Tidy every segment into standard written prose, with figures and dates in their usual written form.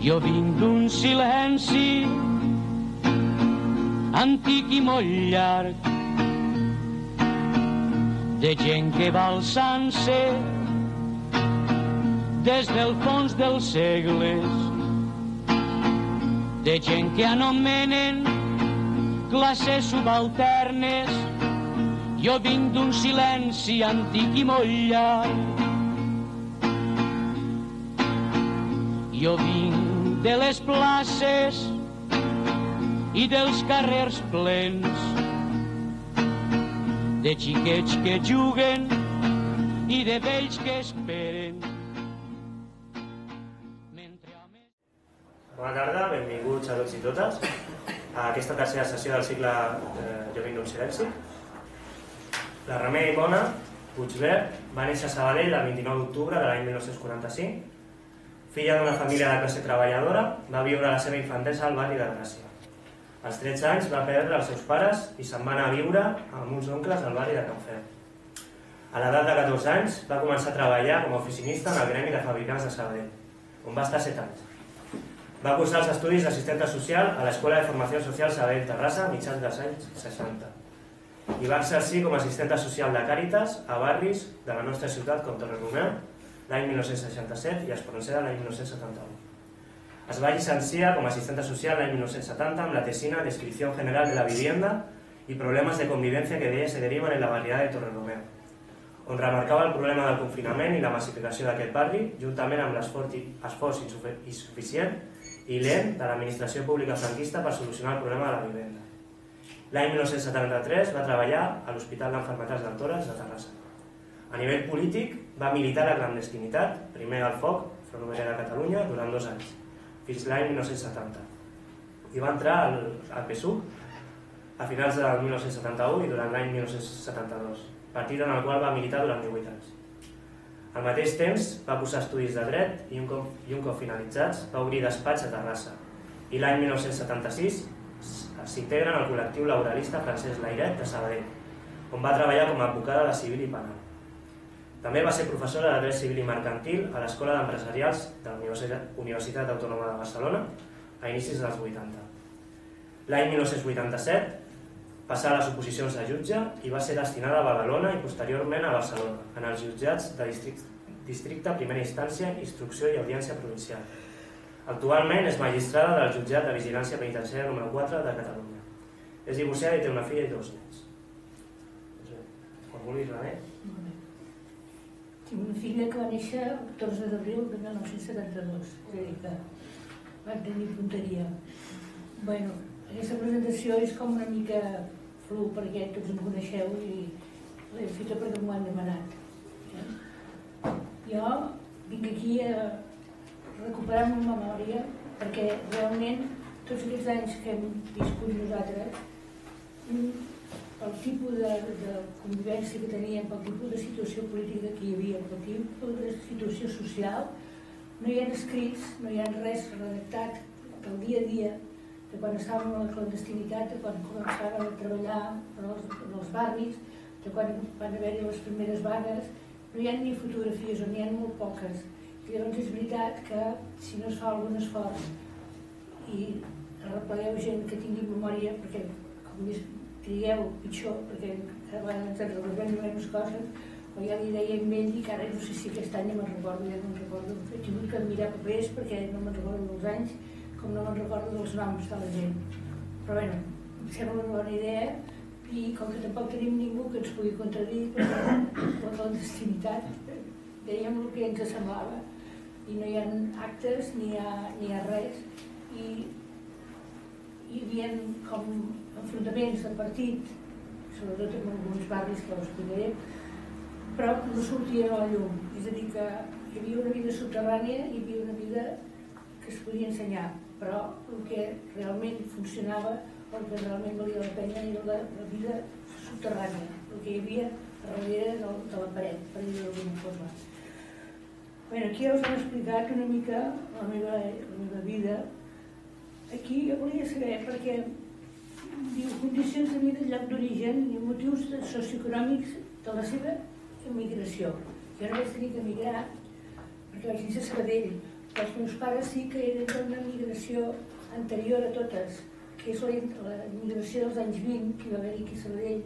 Jo vinc d'un silenci antic i molt llarg, de gent que va alçant-se des del fons dels segles, de gent que anomenen classes subalternes. Jo vinc d'un silenci antic i molt llarg. Jo vinc de les places i dels carrers plens, de xiquets que juguen i de vells que esperen. Bona tarda, benvinguts a tots i totes a aquesta tercera sessió del cicle Jo vinc d'un silenci. La Remei Mona Puigvert va néixer a Sabadell el 29 d'octubre de l'any 1945. Filla d'una família de classe treballadora, va viure la seva infantesa al barri de Gràcia. Als 13 anys va perdre els seus pares i se'n va anar a viure amb uns oncles al barri de Can Fer. A l'edat de 14 anys va començar a treballar com a oficinista en el gremi de fabricants de Sabadell, on va estar 7 anys. Va cursar els estudis d'assistenta social a l'Escola de Formació Social Sabadell Terrassa a mitjans dels anys 60 i va exercir com a assistenta social de Càritas a barris de la nostra ciutat com Torredemeu l'any 1967 i Espronceda l'any 1971. Es va llicenciar com a assistenta social l'any 1970 amb la tesina Descripción General de la Vivienda y Problemas de Convivencia que de ella se derivan en la barriada de Torredemeu, on remarcava el problema del confinament i la massificació d'aquest barri, juntament amb l'esforç insuficient i lent de l'administració pública franquista per solucionar el problema de la vivenda. L'any 1973 va treballar a l'Hospital d'Infermetats del Tòrax de Terrassa. A nivell polític va militar a la clandestinitat, primer al FOC, Front Obrer de Catalunya, durant 2 anys, fins l'any 1970. I va entrar al PSUV a finals del 1971 i durant l'any 1972, partit en el qual va militar durant 18 anys. Al mateix temps va cursar estudis de dret i un cop finalitzats va obrir despatx a Terrassa i l'any 1976 s'integra en el col·lectiu laboralista Francesc Layret de Sabadell, on va treballar com a advocada de civil i penal. També va ser professora de dret civil i mercantil a l'Escola d'Empresarials de la Universitat Autònoma de Barcelona a inicis dels 80. L'any 1987 passà a les oposicions de jutge i va ser destinada a Badalona i posteriorment a Barcelona, en els jutjats de districte, primera instància, instrucció i audiència provincial. Actualment és magistrada del jutjat de vigilància penitenciària número 4 de Catalunya. És divorciada i té una filla i 2 nets. Quan vulguis, René. Tinc una filla que va néixer el 14 d'abril de 1972, és a dir, que va tenir punteria. Bueno, aquesta presentació és com una mica flu perquè tots em coneixeu i l'he feta perquè m'ho han demanat. Jo vinc aquí a recuperar la memòria perquè realment tots aquests anys que hem viscut nosaltres, pel tipus de convivència que teníem, pel tipus de situació política que hi havia, pel tipus de situació social, no hi ha escrits, no hi ha res redactat del dia a dia, de quan estàvem a la clandestinitat, de quan començàvem a treballar en els barris, de quan van haver-hi les primeres vagues, no hi ha ni fotografies, o n'hi ha molt poques. I llavors és veritat que si no es fa algun esforç i arreplegueu gent que tingui memòria, perquè com més trigueu pitjor, perquè cada vegada ens recordem menys coses, o ja li deia amb ell i que ara no sé si aquest any ja me'n recordo, he tingut que mirar papers perquè no me'n recordo dels anys, com no me'n recordo dels noms de la gent. Però bé, em sembla una bona idea i com que tampoc tenim ningú que ens pugui contradir, perquè la clandestinitat dèiem el que ens semblava i no hi ha actes ni hi ha res i hi havia com enfrontaments de partit, sobretot en alguns barris que ho explicaré, però no sortien a la llum, és a dir que hi havia una vida subterrània i hi havia una vida que es podia ensenyar, però el que realment funcionava o el que realment valia la pena era la vida subterrània, el que hi havia darrere de la paret, per dir-ho d'alguna forma. Bé, aquí ja us hem explicat una mica la meva vida. Aquí jo volia saber, perquè diu condicions de vida, lloc d'origen i motius socioeconòmics de la seva emigració. Jo no vaig tenir que emigrar perquè vaig néixer a Sabadell, Els meus pares sí que eren d'una migració anterior a totes, que és la migració dels anys 20, que hi va haver-hi aquí a Sabadell,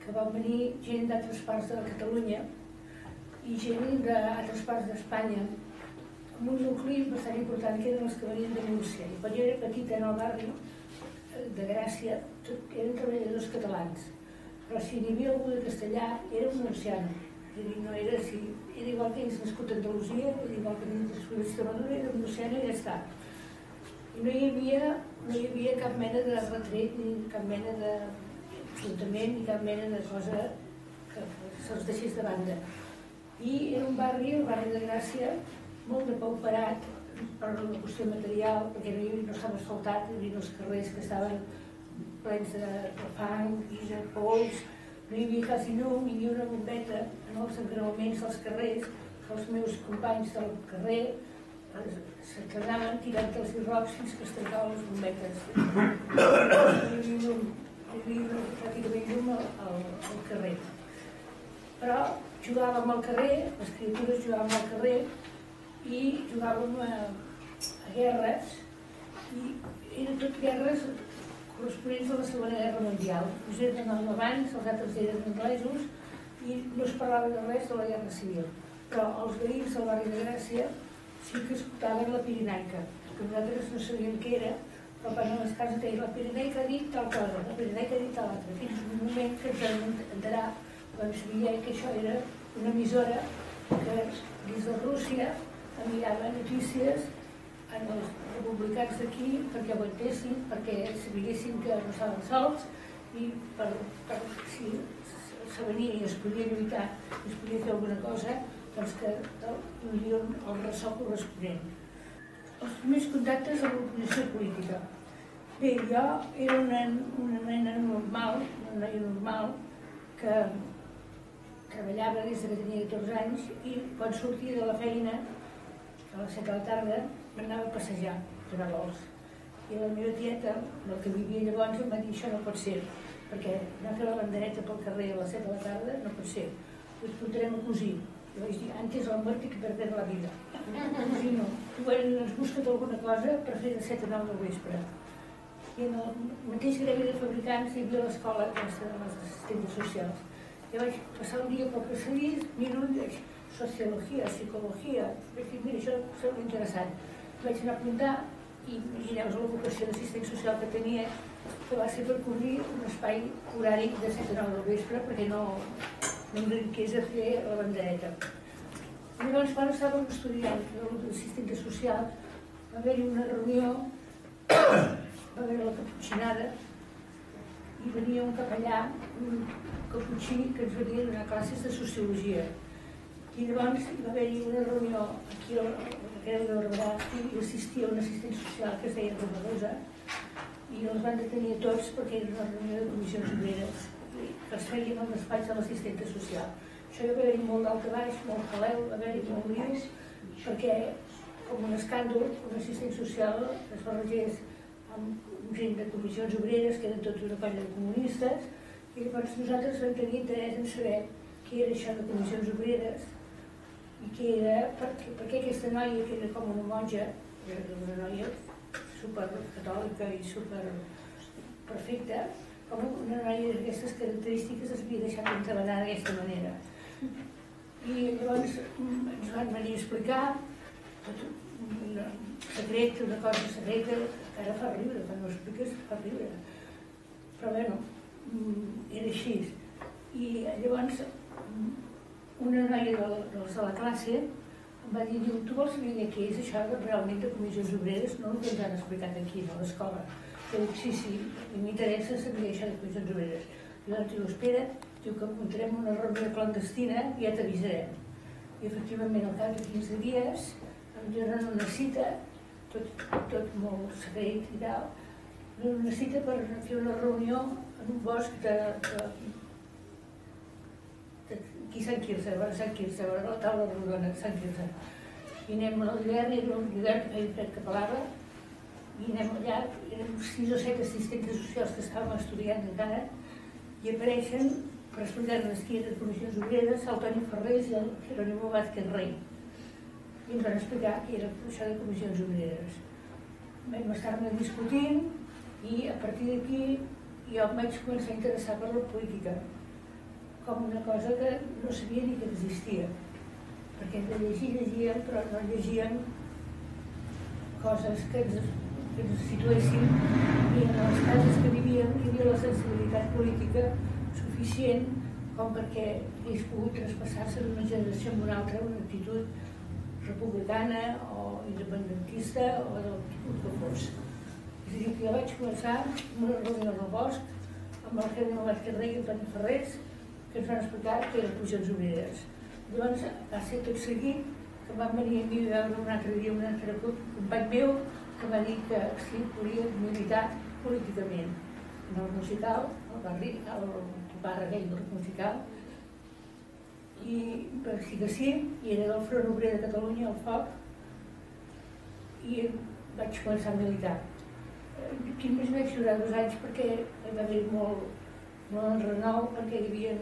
que van venir gent d'altres parts de Catalunya i gent d'altres parts d'Espanya, amb un nucli bastant important, que eren els que venien de Múrcia. I quan jo era petita en el barri de Gràcia, eren treballadors catalans, però si n'hi havia algú de castellà, era un murciano. No era igual que ells nascut a Andalusia, era igual que ells nascut a Extremadura, era un murciano i ja està. I no hi havia cap mena de retret, ni cap mena d'enfrontament, ni cap mena de cosa que se'ls deixés de banda. I era un barri, el barri de Gràcia, molt depauperat per la qüestió material, perquè no estava asfaltat, hi havia els carrers que estaven plens de fang i de pols, no hi havia quasi llum, hi havia una bombeta en els encreuaments dels carrers, que els meus companys del carrer s'entrenaven tirant els irrocs fins que es trencaven les bombetes. Hi havia pràcticament llum al carrer. Però jugàvem al carrer, les criatures jugàvem al carrer i jugàvem a guerres, i eren tot guerres corresponents a la Segona Guerra Mundial. Uns eren alemanys, els altres eren anglesos, i no es parlava de res de la Guerra Civil. Però els veïns del barri de Gràcia sí que escoltaven la Pirinaica, que nosaltres no sabíem què era, però quan a les cases deien la Pirinaica ha dit tal cosa, la Pirinaica ha dit tal altra, fins un moment que ens vam enterar, vam saber que això era una emissora que des de Rússia enviava notícies en els republicans d'aquí perquè ho entessin, perquè sabessin que no estaven sols i per si se venia i es podia lluitar i es podia fer alguna cosa, doncs que donarien el ressò corresponent. Els primers contactes amb l'oposició política. Bé, jo era una nena normal, una noia normal, que treballava des que tenia 14 anys i quan sortia de la feina, a les 7 de la tarda, m'anava a passejar, a donar vols. I la meva tieta, la que vivia llavors, em va dir això no pot ser, perquè anar a fer la bandereta pel carrer a les 7 de la tarda no pot ser. Ens portarem a cosir. I vaig dir, antes la muerte que perder la vida. Cosir no. Tu ens busques alguna cosa per fer de 7 a 9 del vespre. I en el mateix gremi de fabricants hi havia l'escola aquesta de les assistents socials. I vaig passar un dia pel passadís, miro i veig sociologia, psicologia. Vaig dir, mira, això sembla interessant. Vaig anar a apuntar i imagineu la vocació d'assistent social que tenia, que va ser per cobrir un espai horari de 7 a 9 del vespre perquè no em dediqués a fer la bandereta. I llavors, quan estàvem estudiant l'assistent social, va haver-hi una reunió, va haver la caputxinada, i venia un capellà, un caputxí, que ens venia a donar classes de sociologia. I llavors va haver-hi una reunió aquí a la Creu de Barberà i assistia un assistent social que es deia Romagosa, i els van detenir a tots perquè era una reunió de comissions obreres que es feien al despatx de l'assistenta social. Això hi va haver-hi molt d'alt a baix, molt jaleu, va haver-hi molt lius, perquè, com un escàndol, un assistent social es barregés amb gent de comissions obreres, que eren tots una colla de comunistes, i llavors nosaltres vam tenir interès en saber què era això de comissions obreres i què era, perquè aquesta noia, que era com una monja, era una noia supercatòlica i superperfecta, com una noia d'aquestes característiques es havia deixat d'entrebanar d'aquesta manera. I llavors ens van venir a explicar tot un secret, una cosa secreta, que ara fa riure, quan ho expliques fa riure. Però bueno, era així. I llavors una noia de la classe em va dir, tu vols saber què és això realment de comissions obreres? No el que ens han explicat aquí, a l'escola. Jo dic, sí, m'interessa saber això de comissions obreres. I llavors diu, espera, que muntarem una reunió clandestina i ja t'avisarem. I efectivament, al cap de 15 dies, em donen una cita, tot molt secret i tal, una cita per fer una reunió en un bosc aquí a Sant Quirze, a Sant Quirze, a la taula rodona de Sant Quirze. I anem a l'hivern, era un hivern que feia fred que pelava, i anem allà, érem 6 o 7 assistents socials que estàvem estudiant encara, i apareixen, per explicar-nos qui eren les comissions obreres, el Toni Ferrés i el Jerónimo Vázquez Rey. i ens van explicar que era això de comissions obreres. Vam estar-ne discutint i a partir d'aquí jo em vaig començar a interessar per la política com una cosa que no sabia ni que existia, perquè de llegir llegíem, però no llegíem coses que ens situessin, i en les cases que vivíem hi havia la sensibilitat política suficient com perquè hagués pogut traspassar-se d'una generació a una altra una actitud republicana o independentista o del tipus que fos. És a dir, que jo vaig començar amb una reunió al bosc amb el Henry Novet Carrer i el Toni Ferrés, que ens van explicar que eren comissions obreres. Llavors va ser tot seguit que em van venir a mi a veure un altre dia un altre company meu que va dir que sí, podia militar políticament en el musical, al barri, al bar aquell del musical, i va dir que sí, i era del Front Obrer de Catalunya, el FOC, i vaig començar a militar. Aquí més vaig durar 2 anys perquè hi va haver molt enrenou, perquè hi havia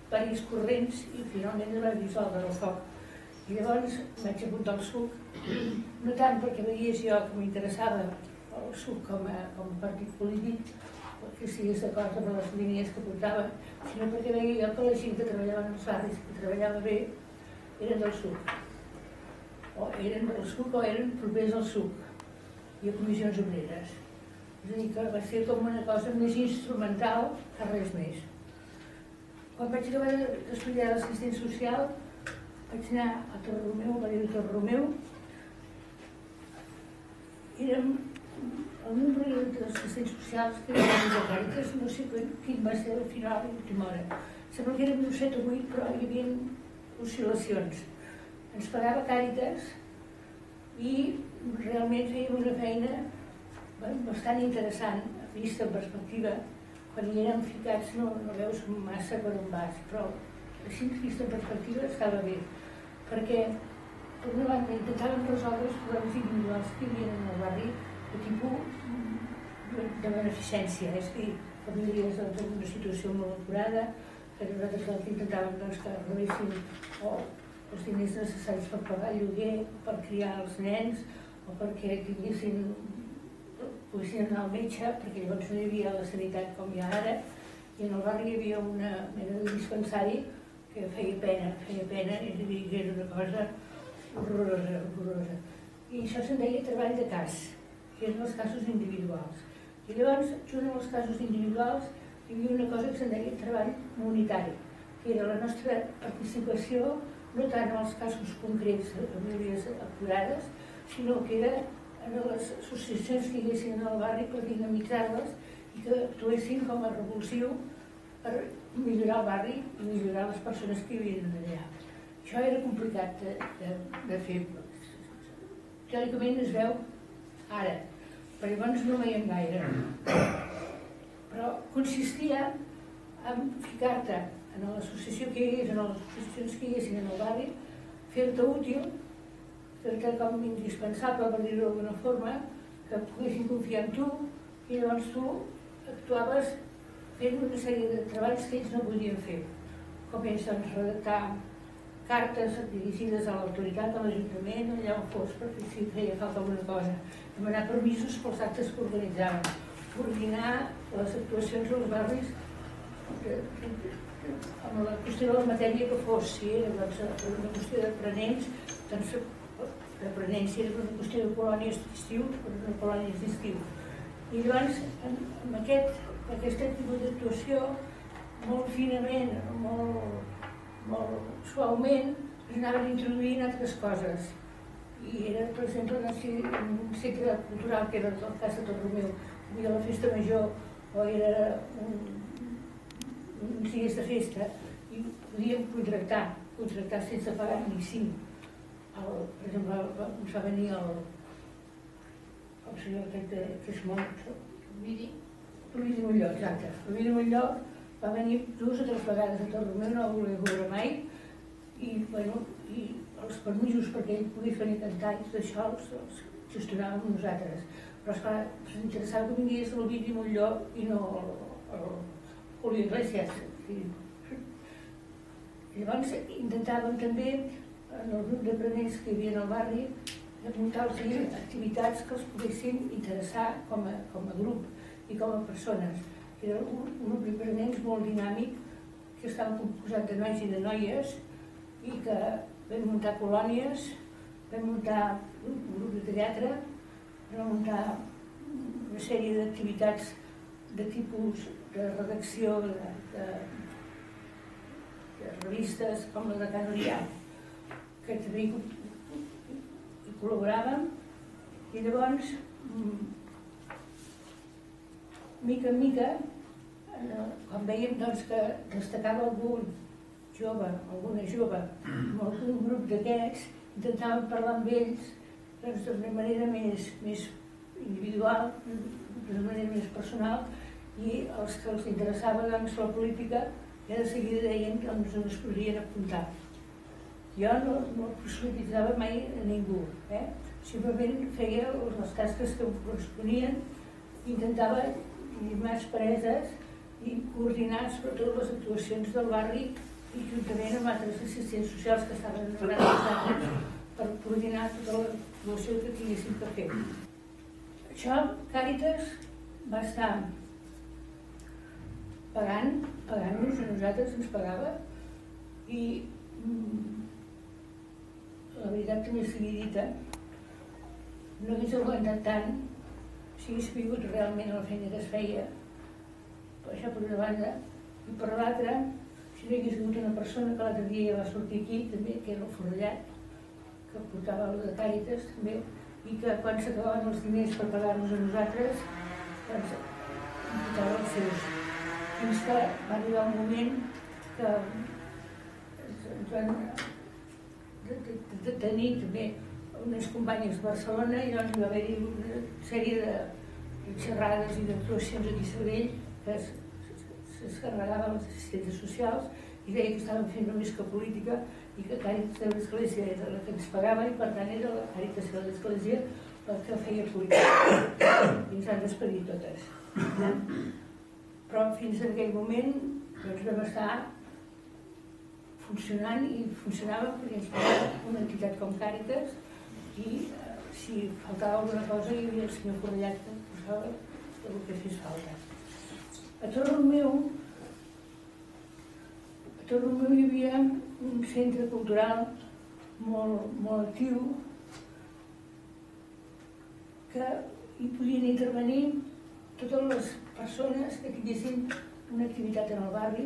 diversos corrents i finalment es va dissoldre el FOC. I llavors vaig apuntar al SUC, no tant perquè veiés jo que m'interessava el SUC com a partit polític, que estigués d'acord amb les línies que portava, sinó perquè veia jo que la gent que treballava en els barris, que treballava bé, eren del SUC. O eren del SUC o eren propers al SUC i a comissions obreres. És a dir, que va ser com una cosa més instrumental que res més. Quan vaig acabar d'estudiar l'assistent social, vaig anar a Torromeu, a Maria de Torromeu. Érem el nombre d'assistents socials que eren de Càritas, no sé quin va ser al final, a l'última hora. Sembla que érem uns 7 o 8, però hi havia oscil·lacions. Ens pagava Càritas i realment fèiem una feina bastant interessant, vista en perspectiva. Quan hi érem ficats no veus massa per on vas, però així vista en perspectiva estava bé, perquè per una banda intentàvem resoldre els problemes individuals que hi havia en el barri de tipus de beneficència, és a dir, famílies en una situació molt acurada, que nosaltres el que intentàvem que rebessin els diners necessaris per pagar el lloguer, per criar els nens, o perquè poguessin anar al metge, perquè llavors no hi havia la sanitat com hi ha ara, i en el barri hi havia una mena de dispensari que feia pena, és a dir, que era una cosa horrorosa. I això se'n deia treball de cas, que eren els casos individuals. I llavors, junt amb els casos individuals, hi havia una cosa que se'n deia treball comunitari, que era la nostra participació no tant en els casos concrets de famílies acurades, sinó que era en les associacions que hi haguessin al barri per dinamitzar-les i que actuessin com a revulsiu per millorar el barri i millorar les persones que hi vivien allà. Això era complicat de fer. Teòricament es veu ara, però llavors no veiem gaire. Però consistia en ficar-te en l'associació que hi hagués, en les associacions que hi haguessin en el barri, fer-te útil, fer-te com indispensable, per dir-ho d'alguna forma, que poguessin confiar en tu, i llavors tu actuaves fent una sèrie de treballs que ells no podien fer, com és redactar cartes dirigides a l'autoritat, a l'Ajuntament, allà on fos, perquè si feia falta alguna cosa, demanar permisos pels actes que organitzaven, coordinar les actuacions als barris amb la qüestió de la matèria que fos, si era una qüestió d'aprenents, doncs d'aprenents, si era una qüestió de colònies d'estiu, una colònia d'estiu. I llavors, amb aquesta tipus d'actuació, molt finament, molt suaument, es anaven introduint altres coses. I era, per exemple, un centre cultural, que era el cas de Torromeu, hi havia la festa major, o era uns dies de festa, i podíem contractar sense pagar ni 5. Per exemple, ens va venir el senyor aquest que és molt... Rovira Molló, exacte. Rovira Molló va venir 2 o 3 vegades a Torromeu, no ho volia veure mai, i els permisos perquè ell pogués venir a cantar i tot això els gestionàvem nosaltres. Però esclar, ens interessava que vingués el Rovira Molló i no el Julio Iglesias. Llavors intentàvem també en el grup d'aprenents que hi havia al barri, de muntar-los activitats que els poguessin interessar com a grup i com a persones. Era un grup d'aprenents molt dinàmic, que estava composat de nois i de noies, i que vam muntar colònies, vam muntar un grup de teatre, vam muntar una sèrie d'activitats de tipus de redacció de revistes com la de Can Oriol, que també hi col·laboràvem, i llavors, mica en mica, quan veiem que destacava algun jove, alguna jove, amb algun grup d'aquests, intentàvem parlar amb ells d'una manera més individual, d'una manera més personal, i els que els interessava la política ja de seguida deien que ens podrien apuntar. Jo no proselytitzava mai a ningú, simplement feia les tasques que em corresponien, intentava llimar preses i coordinar sobretot les actuacions del barri i juntament amb altres assistents socials que estaven organitzats per coordinar tota l'actuació que tinguéssim que fer. Això, Càritas va estar pagant-nos, a nosaltres ens pagava, i la veritat també sigui dita, no hagués aguantat tant si hagués vingut realment a la feina que es feia, això per una banda, i per l'altra, si no hagués vingut una persona que l'altre dia ja va sortir aquí, també, que era el Forrellat, que portava el de Càritas, també, i que quan s'acabaven els diners per pagar-nos a nosaltres, doncs, portava els seus. Fins que va arribar un moment que ens van detenir també unes companyes de Barcelona i doncs va haver-hi una sèrie de xerrades i d'actuacions aquí a Sabadell que s'escarregaven els assistents socials i deia que estaven fent només que política i que Càritas de l'Església era la que ens pagava i per tant era la Càritas de l'Església la que feia política i ens han despedir totes. Però fins en aquell moment doncs vam estar funcionant i funcionava perquè ens pagava una entitat com Càritas i si faltava alguna cosa hi havia el senyor Forrellat que posava el que fes falta. A Torromeu hi havia un centre cultural molt actiu que hi podien intervenir totes les persones que tinguessin una activitat en el barri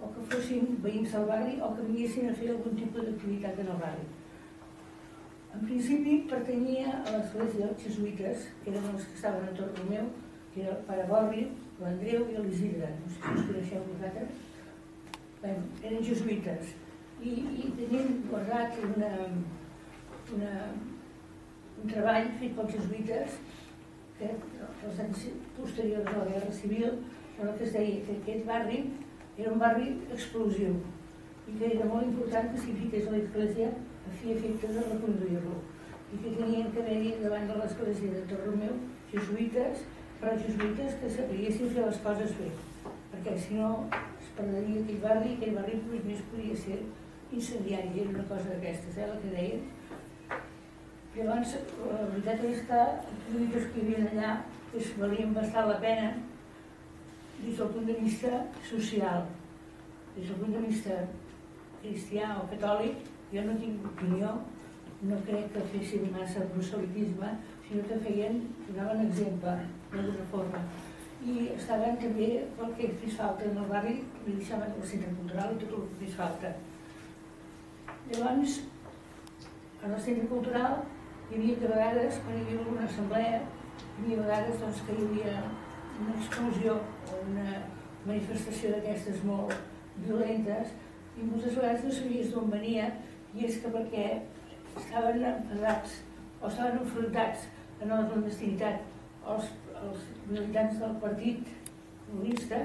o que fossin veïns del barri o que vinguessin a fer algun tipus d'activitat en el barri. En principi pertanyia a l'església dels jesuïtes, que eren els que estaven a Torromeu, que era el pare Borri, l'Andreu i l'Isidre, no sé si us coneixeu vosaltres. Eren jesuïtes i tenien guardat un treball fet pels jesuïtes que els anys posteriors a la Guerra Civil, en el que es deia que aquest barri era un barri explosiu i que era molt important que s'hi fiqués a l'església a fi efecte de reconduir-lo i que tenien que haver-hi davant de l'església de Torromeu jesuïtes, però jesuïtes que sapiguessin fer les coses bé, perquè si no es perdria aquell barri més podia ser incendiari, era una cosa d'aquestes, la que deien. Llavors, la veritat és que els productes que hi havia allà es valien bastant la pena des del punt de vista social. Des del punt de vista cristià o catòlic, jo no tinc opinió, no crec que fessin massa proselitisme, sinó que donaven exemple d'alguna forma. I estaven també pel que fes falta en el barri, li deixaven el centre cultural i tot el que fes falta. Llavors, en el centre cultural hi havia de vegades, quan hi havia alguna assemblea, hi havia vegades que hi havia una explosió o una manifestació d'aquestes molt violentes i moltes vegades no sabies d'on venia i és que perquè estaven enfadats o estaven enfrontats en la clandestinitat els militants del partit comunista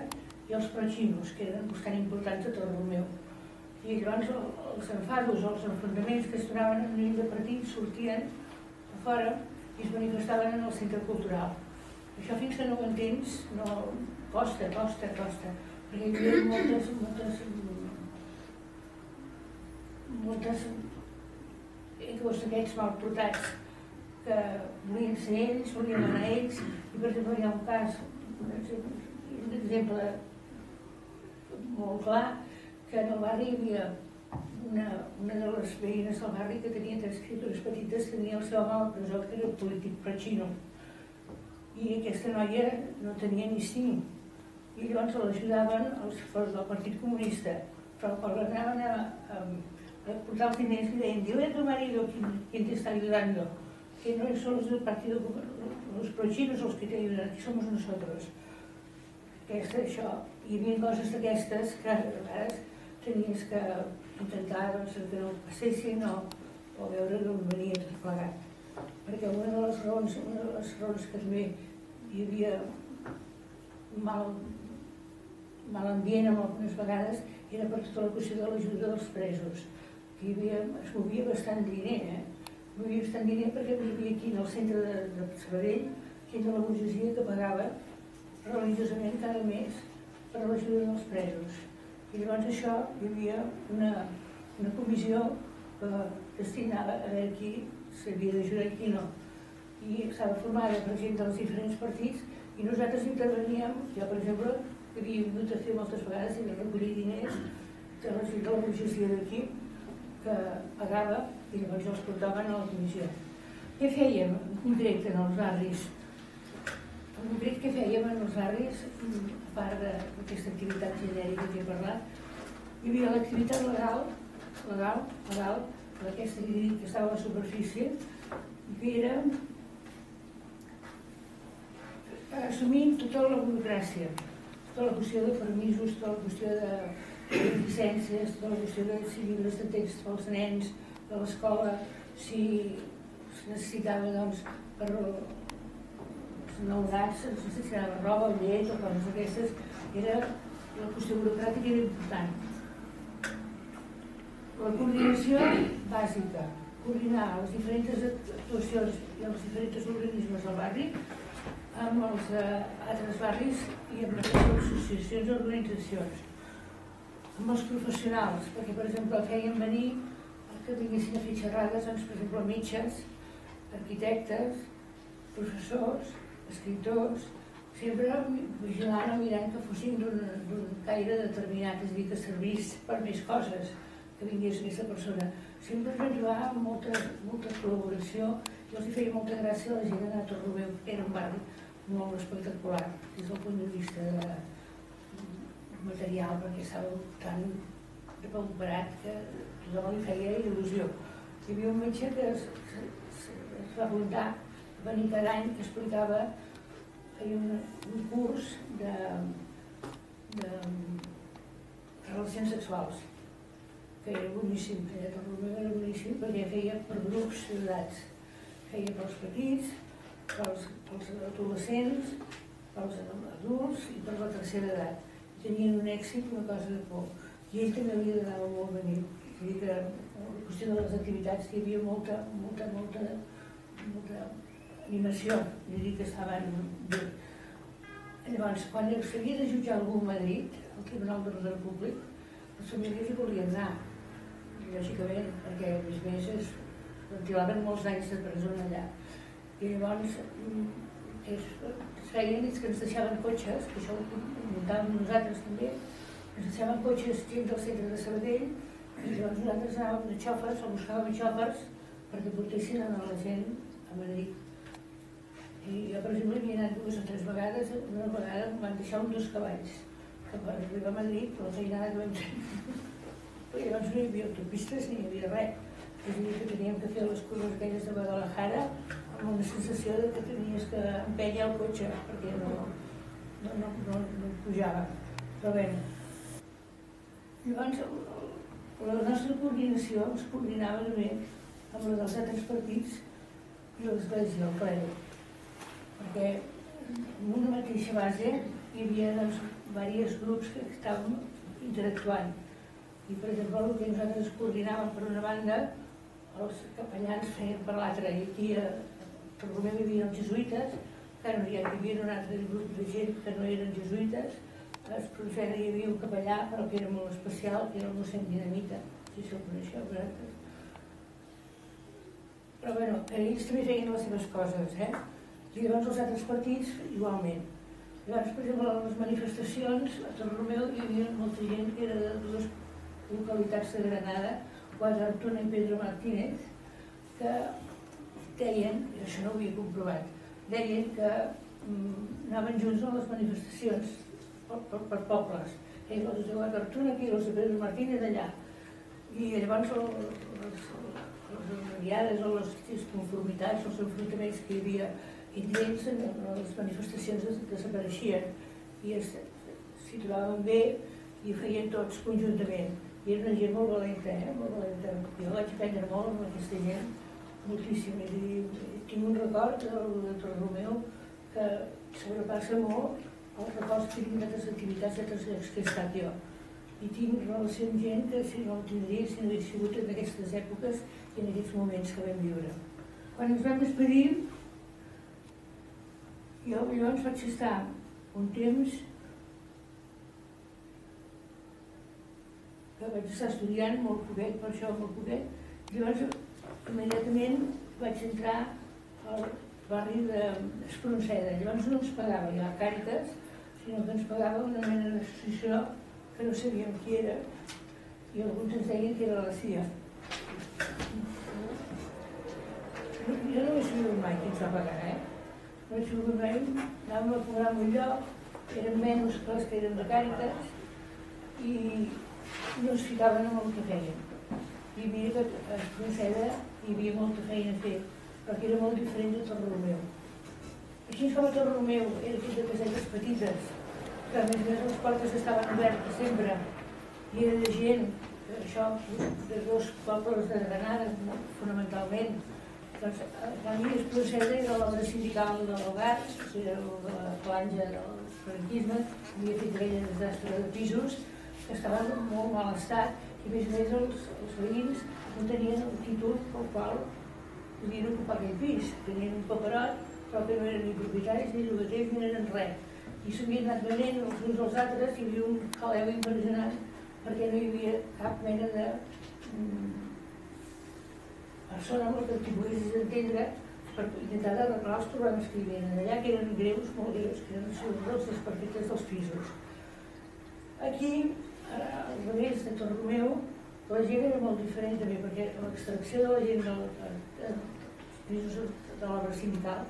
i els proxinos, que eren bastant importants a Torromeu. I llavors els enfados o els enfrontaments que es donaven a nivell de partit sortien a fora i es manifestaven en el centre cultural. Això fins que no ho entens, costa, perquè hi havia moltes aquests mal portats que volien ser ells, volien anar ells, i per exemple hi ha un cas, un exemple molt clar, que en el barri hi havia una de les veïnes del barri que tenia 3 criatures petites, que tenia el seu home a la presó, que era polític prachino, i aquesta noia no tenia ni 5, i llavors l'ajudaven els del Partit Comunista, però quan anaven a portar els diners li deien: dile a tu marido quién te está ayudando, que no son los del partido, los prochinos los que te ayudan, aquí somos nosotros. Això, hi havia coses d'aquestes que a vegades tenies que intentar que no passessin o veure d'on venia tot plegat. Perquè una de les raons que també hi havia mal ambient algunes vegades era per tota la qüestió de l'ajuda dels presos, que es movia bastant diner, es movia bastant diner perquè hi havia aquí en el centre de Sabadell gent de la burgesia que pagava religiosament cada mes per a l'ajuda dels presos. I llavors això hi havia una comissió que destinava a veure qui s'havia d'ajudar i qui no. I estava formada per gent dels diferents partits i nosaltres interveníem. Jo, per exemple, havia vingut a fer moltes vegades i recollir diners de la gent de la burgesia d'aquí que pagava i llavors els portaven a la comissió. Què fèiem en concret en els barris? En concret, què fèiem en els barris, a part d'aquesta activitat genèrica que he parlat? Hi havia l'activitat legal, aquesta que estava a la superfície, que era assumint tota la burocràcia, tota la qüestió de permisos, tota la qüestió de llicències, tota la qüestió de llibres de text pels nens de l'escola, si es necessitava, doncs, per novedats, es necessitava roba, llet o coses d'aquestes, era la qüestió burocràtica era important. La coordinació bàsica, coordinar les diferents actuacions i els diferents organismes del barri amb els altres barris i amb les associacions i organitzacions, amb els professionals, perquè per exemple feien venir que vinguessin a fer xerrades, doncs, per exemple, metges, arquitectes, professors, escriptors, sempre vigilant o mirant que fossin d'un caire determinat, és a dir, que servís per més coses, que vingués aquesta persona. Sempre ens vam trobar amb molta col·laboració i els feia molta gràcia a la gent d'anar a Torromeu, que era un barri molt espectacular des del punt de vista material, perquè estava tan recuperat que tothom li feia il·lusió. Hi havia un metge que es va apuntar a venir cada any, que explicava, feia un curs de relacions sexuals, que era boníssim, era boníssim perquè feia per grups d'edats, feia pels petits, pels adolescents, pels adults i per la tercera edat. Tenien un èxit, una cosa de por. I ell també li agradava molt venir. Vull dir que la qüestió de les activitats hi havia molta animació, vull dir que estaven bé. Llavors, quan s'havia de jutjar algú a Madrid, al Tribunal d'Ordre Públic, les famílies hi volien anar, lògicament, perquè a més es ventilaven molts anys de presó allà. I llavors es feien que ens deixaven cotxes, que això ho muntàvem nosaltres també, ens deixaven cotxes gent del centre de Sabadell i llavors nosaltres anàvem de xòfers o buscàvem xòfers perquè portessin a la gent a Madrid. I jo, per exemple, hi he anat 2 o 3 vegades, una vegada em van deixar 2 cavalls, que per arribar a Madrid, per la feinada que vam tenir. I llavors no hi havia autopistes ni hi havia res. És a dir, que teníem que fer les curses aquelles de Guadalajara amb una sensació que tenies que empènyer el cotxe perquè no pujava. Però bé, llavors la nostra coordinació es coordinava també amb la dels altres partits i l'Església, el clero, perquè en una mateixa base hi havia diversos grups que estàvem interactuant. I, per exemple, el que nosaltres coordinàvem per una banda, els capellans feien per l'altra, i aquí a Torromeu hi havia els jesuïtes, que hi havia un altre grup de gent que no eren jesuïtes, a Espronceda hi havia un capellà, però que era molt especial, que era el mossèn Dinamita, si se'l coneixeu vosaltres. Però bueno, ells també feien les seves coses, I llavors els altres partits igualment. Llavors, per exemple, a les manifestacions a Torromeu hi havia molta gent que era de dues localitats de Granada, Guadartuna i Pedro Martínez, que deien, i això no ho havia comprovat, deien que anaven junts a les manifestacions per pobles. Els de Guadartuna aquí, els de Pedro Martínez allà. I llavors les aliades o les disconformitats, els enfrontaments que hi havia entre ells en les manifestacions desapareixien i s'hi trobaven bé i ho feien tots conjuntament. I era una gent molt valenta, molt valenta. Jo vaig aprendre molt amb aquesta gent, moltíssim. Tinc un record de Torromeu que sobrepassa molt els records que tinc d'altres activitats d'altres llocs que he estat jo. I tinc relació amb gent que si no el tindria si no hagués sigut en aquestes èpoques i en aquests moments que vam viure. Quan ens vam despedir, jo llavors vaig estar un temps que vaig estar estudiant molt poquet, per això molt poquet. Llavors, immediatament vaig entrar al barri d'Espronceda. Llavors no ens pagava ja Càritas, sinó que ens pagava una mena d'associació que no sabíem qui era i alguns ens deien que era la CIA. Jo no ho he sabut mai qui ens va pagar, No ho he sabut mai, anàvem a cobrar en un lloc, eren menys que les que eren de Càritas i no ens ficaven amb el que fèiem. I mira que a Espronceda hi havia molta feina a fer, però que era molt diferent de Torromeu. Així com a Torromeu era fet de casetes petites, que a més les portes estaven obertes sempre, i era de gent, això, de dos pobles de Granada, fonamentalment. Doncs a mi Espronceda era l'obra sindical de l'Algar, que era de la planja del franquisme, havia fet aquella desastre de pisos, que estaven en molt mal estat, i a més els veïns no tenien el títol pel qual podien ocupar aquell pis. Tenien un paperot, però que no eren ni propietaris, ni llogaters, ni eren res. I s'havien anat venent els uns als altres, hi havia un jaleu impressionant, perquè no hi havia cap mena de persona amb la que t'hi poguessis entendre per intentar arreglar els problemes que hi havia allà, que eren greus, molt greus, que eren els desperfectes dels pisos. Aquí, al revés de Torromeu, la gent era molt diferent també, perquè l'extracció de la gent dels pisos de l'obra sindical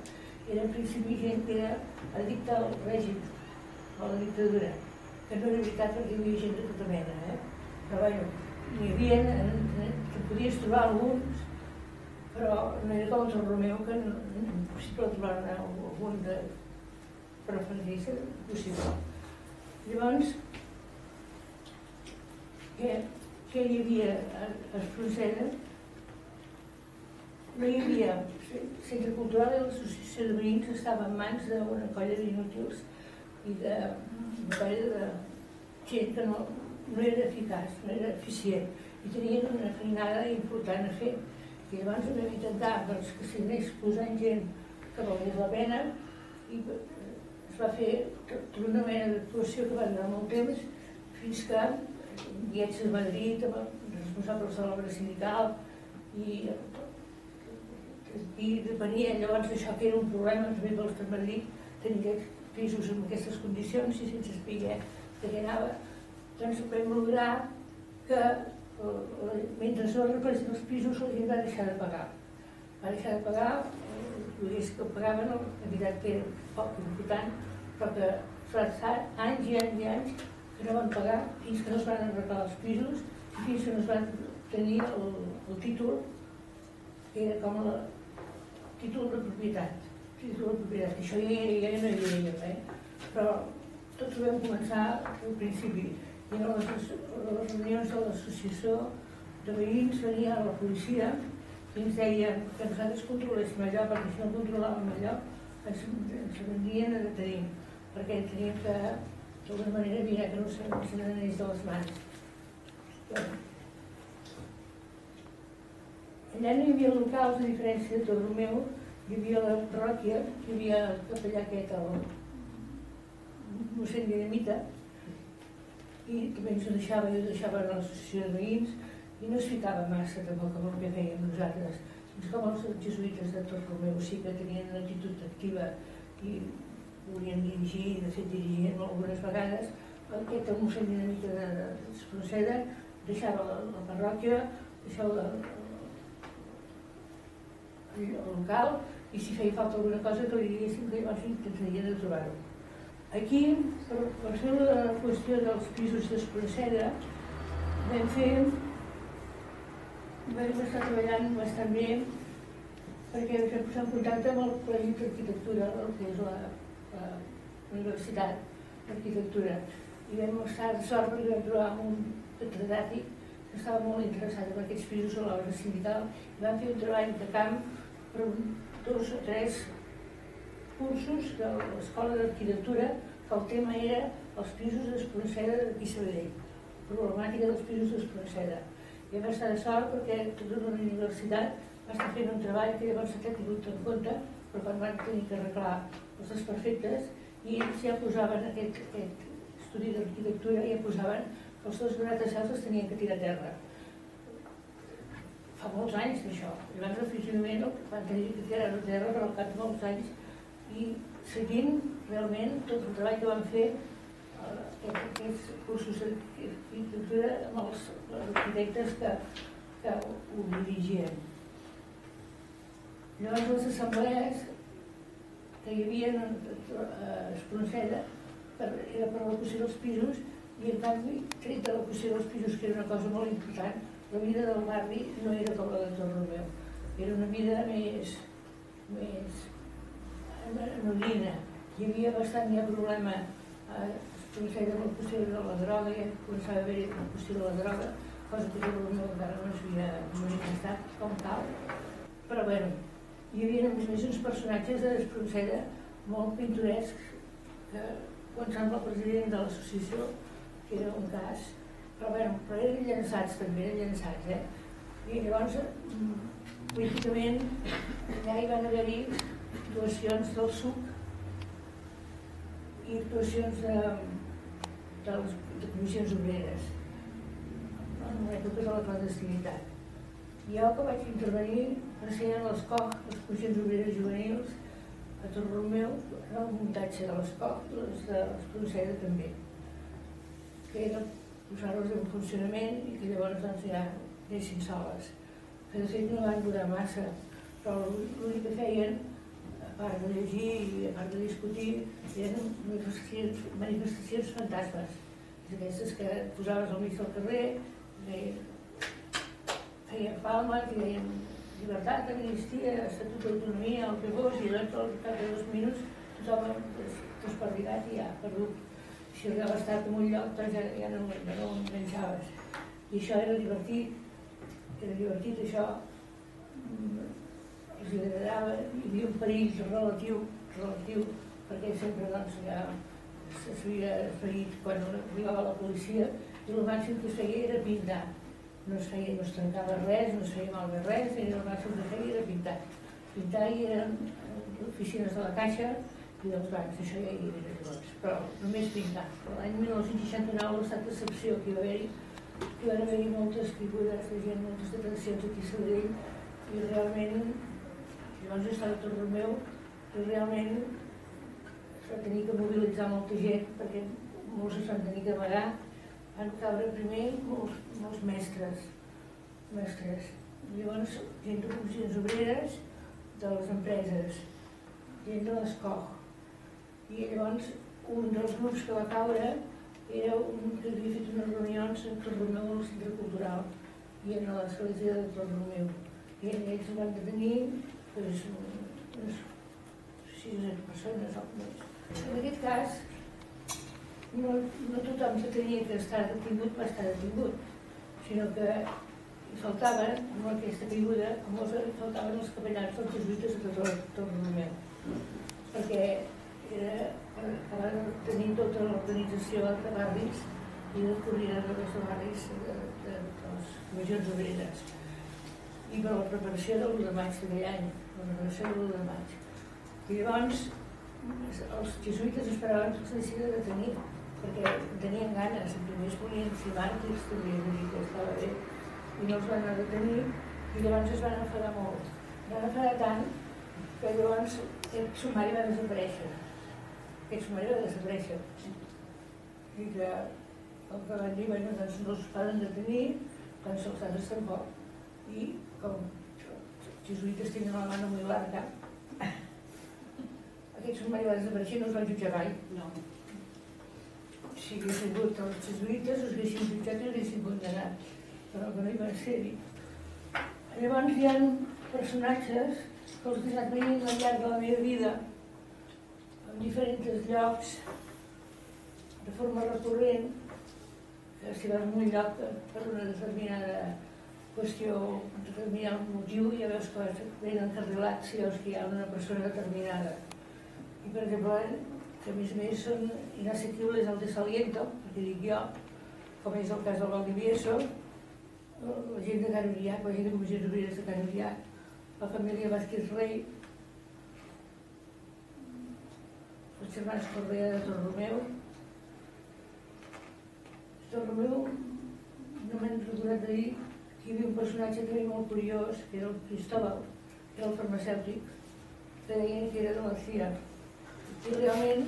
era en principi gent que era addicta al règim, a la dictadura, que no era veritat perquè hi havia gent de tota mena, però bueno, hi havia, que podies trobar alguns, però no era com el Torromeu, que no és possible trobar-ne algun de preferència, possible. Llavors, què hi havia a Espronceda? No hi havia centre cultural i l'associació de veïns estava en mans d'una colla d'inútils i d'una colla de gent que no era eficaç, no era eficient i tenien una feinada important a fer. I llavors vam intentar que s'hi anés posant gent que valia la pena i es va fer tota una mena d'actuació que va durar molt temps fins que viatges a Madrid amb els responsables de l'obra sindical i depenia llavors d'això que era un problema també pels de Madrid tenir pisos en aquestes condicions i sense saber de què anava. Doncs vam lograr que mentre no repartien els pisos la gent va deixar de pagar. Va deixar de pagar, els lloguers que pagaven, la veritat que era poc important, però que s'ha estat anys i anys i anys que no van pagar fins que no es van arreglar els pisos i fins que no es van tenir el títol, que era com el títol de propietat. Que això ja no hi havia, però tots ho vam començar al principi. I a les reunions de l'associació de veïns venia la policia i ens deia que nosaltres controléssim allò, perquè si no controlàvem allò ens vendrien a detenir, perquè teníem que d'alguna manera mirar que no se n'anés de les mans. Allà no hi havia locals, a diferència de Torromeu, hi havia la parròquia, hi havia el capellà aquest, el mossèn Dinamita, i també ens ho deixava, jo deixava a l'associació de veïns, i no es ficava massa tampoc amb el que fèiem nosaltres. com els jesuïtes de Torromeu sí que tenien una actitud activa i volien dirigir, i de fet dirigien algunes vegades, aquest mossèn Dinamita d'Espronceda deixava la parròquia, deixava el local, i si feia falta alguna cosa que li diguéssim que llavors intentaria de trobar-ho. Aquí, per fer la qüestió dels pisos d'Espronceda, vam estar treballant bastant bé perquè vam posar en contacte amb el Col·legi d'Arquitectura, que és la Universitat d'Arquitectura, i vam estar de sort perquè vam trobar un catedràtic que estava molt interessat en aquests pisos a l'obra sindical i vam fer un treball de camp per 2 o 3 cursos de l'Escola d'Arquitectura que el tema era els pisos d'Espronceda d'aquí Sabadell, problemàtica dels pisos d'Espronceda. I vam estar de sort perquè tota una universitat va estar fent un treball que llavors s'ha tingut en compte, però quan van tenir que arreglar els desperfectes i ells ja posaven aquest estudi d'arquitectura, ja posaven que els 2 gratacels es tenien que tirar a terra. Fa molts anys d'això. Llavors oficialment van tenir que tirar a terra per al cap de molts anys i seguint realment tot el treball que van fer aquests cursos d'arquitectura amb els arquitectes que ho dirigien. Llavors les assemblees que hi havia a Espronceda era per l'ocupació dels pisos i en canvi, tret de l'ocupació dels pisos, que era una cosa molt important, la vida del barri no era com la de Torromeu. Era una vida més anodina. Hi havia bastant problema a Espronceda amb la qüestió de la droga, ja començava a haver la qüestió de la droga, cosa que Torromeu encara no s'havia manifestat com tal. Però bé, hi havia a més uns personatges d'Espronceda molt pintorescs que començant pel president de l'associació, que era un cas, però eren llançats també, eren llançats, I llavors, políticament, allà hi van haver-hi actuacions del SUC i actuacions de comissions obreres, en l'època de la clandestinitat. Jo que vaig intervenir per ser en les COG, les comissions obreres juvenils, a Torromeu, en el muntatge de les COG i les d'Espronceda també, que era posar-les en funcionament i que llavors ja deixin soles, que de fet no van durar massa, però l'únic que feien, a part de llegir i a part de discutir, eren manifestacions fantasmes, aquestes que posaves al mig del carrer, feien palmes i deien llibertat, amnistia, estatut d'autonomia, el que fos, i llavors al cap de 2 minuts tothom desperdigat i ja perdut. Si arribava a estar en un lloc, doncs ja no enganxaves. I això era divertit, això els agradava, hi havia un perill relatiu, perquè sempre ja s'havia ferit quan arribava la policia i el màxim que es feia era pintar. No es trencava res, no es feia malbé res, el màxim que es feia era pintar. Pintar hi eren oficines de la Caixa i dels bancs, això ja hi era llavors, però només pintar. L'any 1969, l'estat d'excepció que hi van haver moltes figures de gent, moltes detencions aquí a Sabadell, i realment, llavors jo estava a Torromeu, i realment es va tenir que mobilitzar molta gent, perquè molts es van tenir que amagar. Van caure primer molts mestres. Llavors, gent de comissions obreres, de les empreses, gent de les COG. I llavors, un dels grups que va caure era un que havia fet unes reunions a Torromeu al Centre Cultural i a l'església de Torromeu. I ells van detenir unes 6 o 7 persones o més. En aquest cas, no tothom que tenia que estar detingut va estar detingut, sinó que hi faltaven, amb aquesta caiguda, hi faltaven els capellans dels jesuïtes de Torromeu, perquè acabar de tenir tota l'organització de barris i de coordinadors de barris de les comissions obreres. I per la preparació de l'1 de maig d'aquell any, la preparació de l'1 de maig. I llavors els jesuïtes esperaven que els deixés de detenir, perquè tenien ganes, primer es volien fer màrtirs, també, vull dir que estava bé, i no els van detenir, i llavors es van enfadar molt. no farà tant que llavors aquest sumari va desaparèixer. Aquest sumari va desaparèixer. I que el que van dir, bueno, doncs no es poden detenir quan se'ls ha d'estampar. I com els jesuïtes tenen la mano molt llarga, aquest sumari va desaparèixer i no es van jutjar mai. No. Si hagués sigut els jesuïtes, els haguessin jutjat i els haguessin condemnat, però que no hi van ser-hi. Llavors hi ha personatges que els he anat veient al llarg de la meva vida en diferents llocs de forma recurrent, que si vas en un lloc per una determinada qüestió, un determinat motiu, ja veus que ben encarrilats si veus que hi ha una persona determinada. I per exemple, que a més són inassequibles al desaliento, perquè dic jo, com és el cas del Valdivieso, la gent de Can Uriac, la gent de Comissions Obreres de Can Uriac, la família Vázquez Rey, els germans Correa de Torromeu. Torromeu, no m'han recordat de dir que hi havia un personatge també molt curiós, que era el Cristóbal, que era el farmacèutic, que deien que era de la CIA. I realment,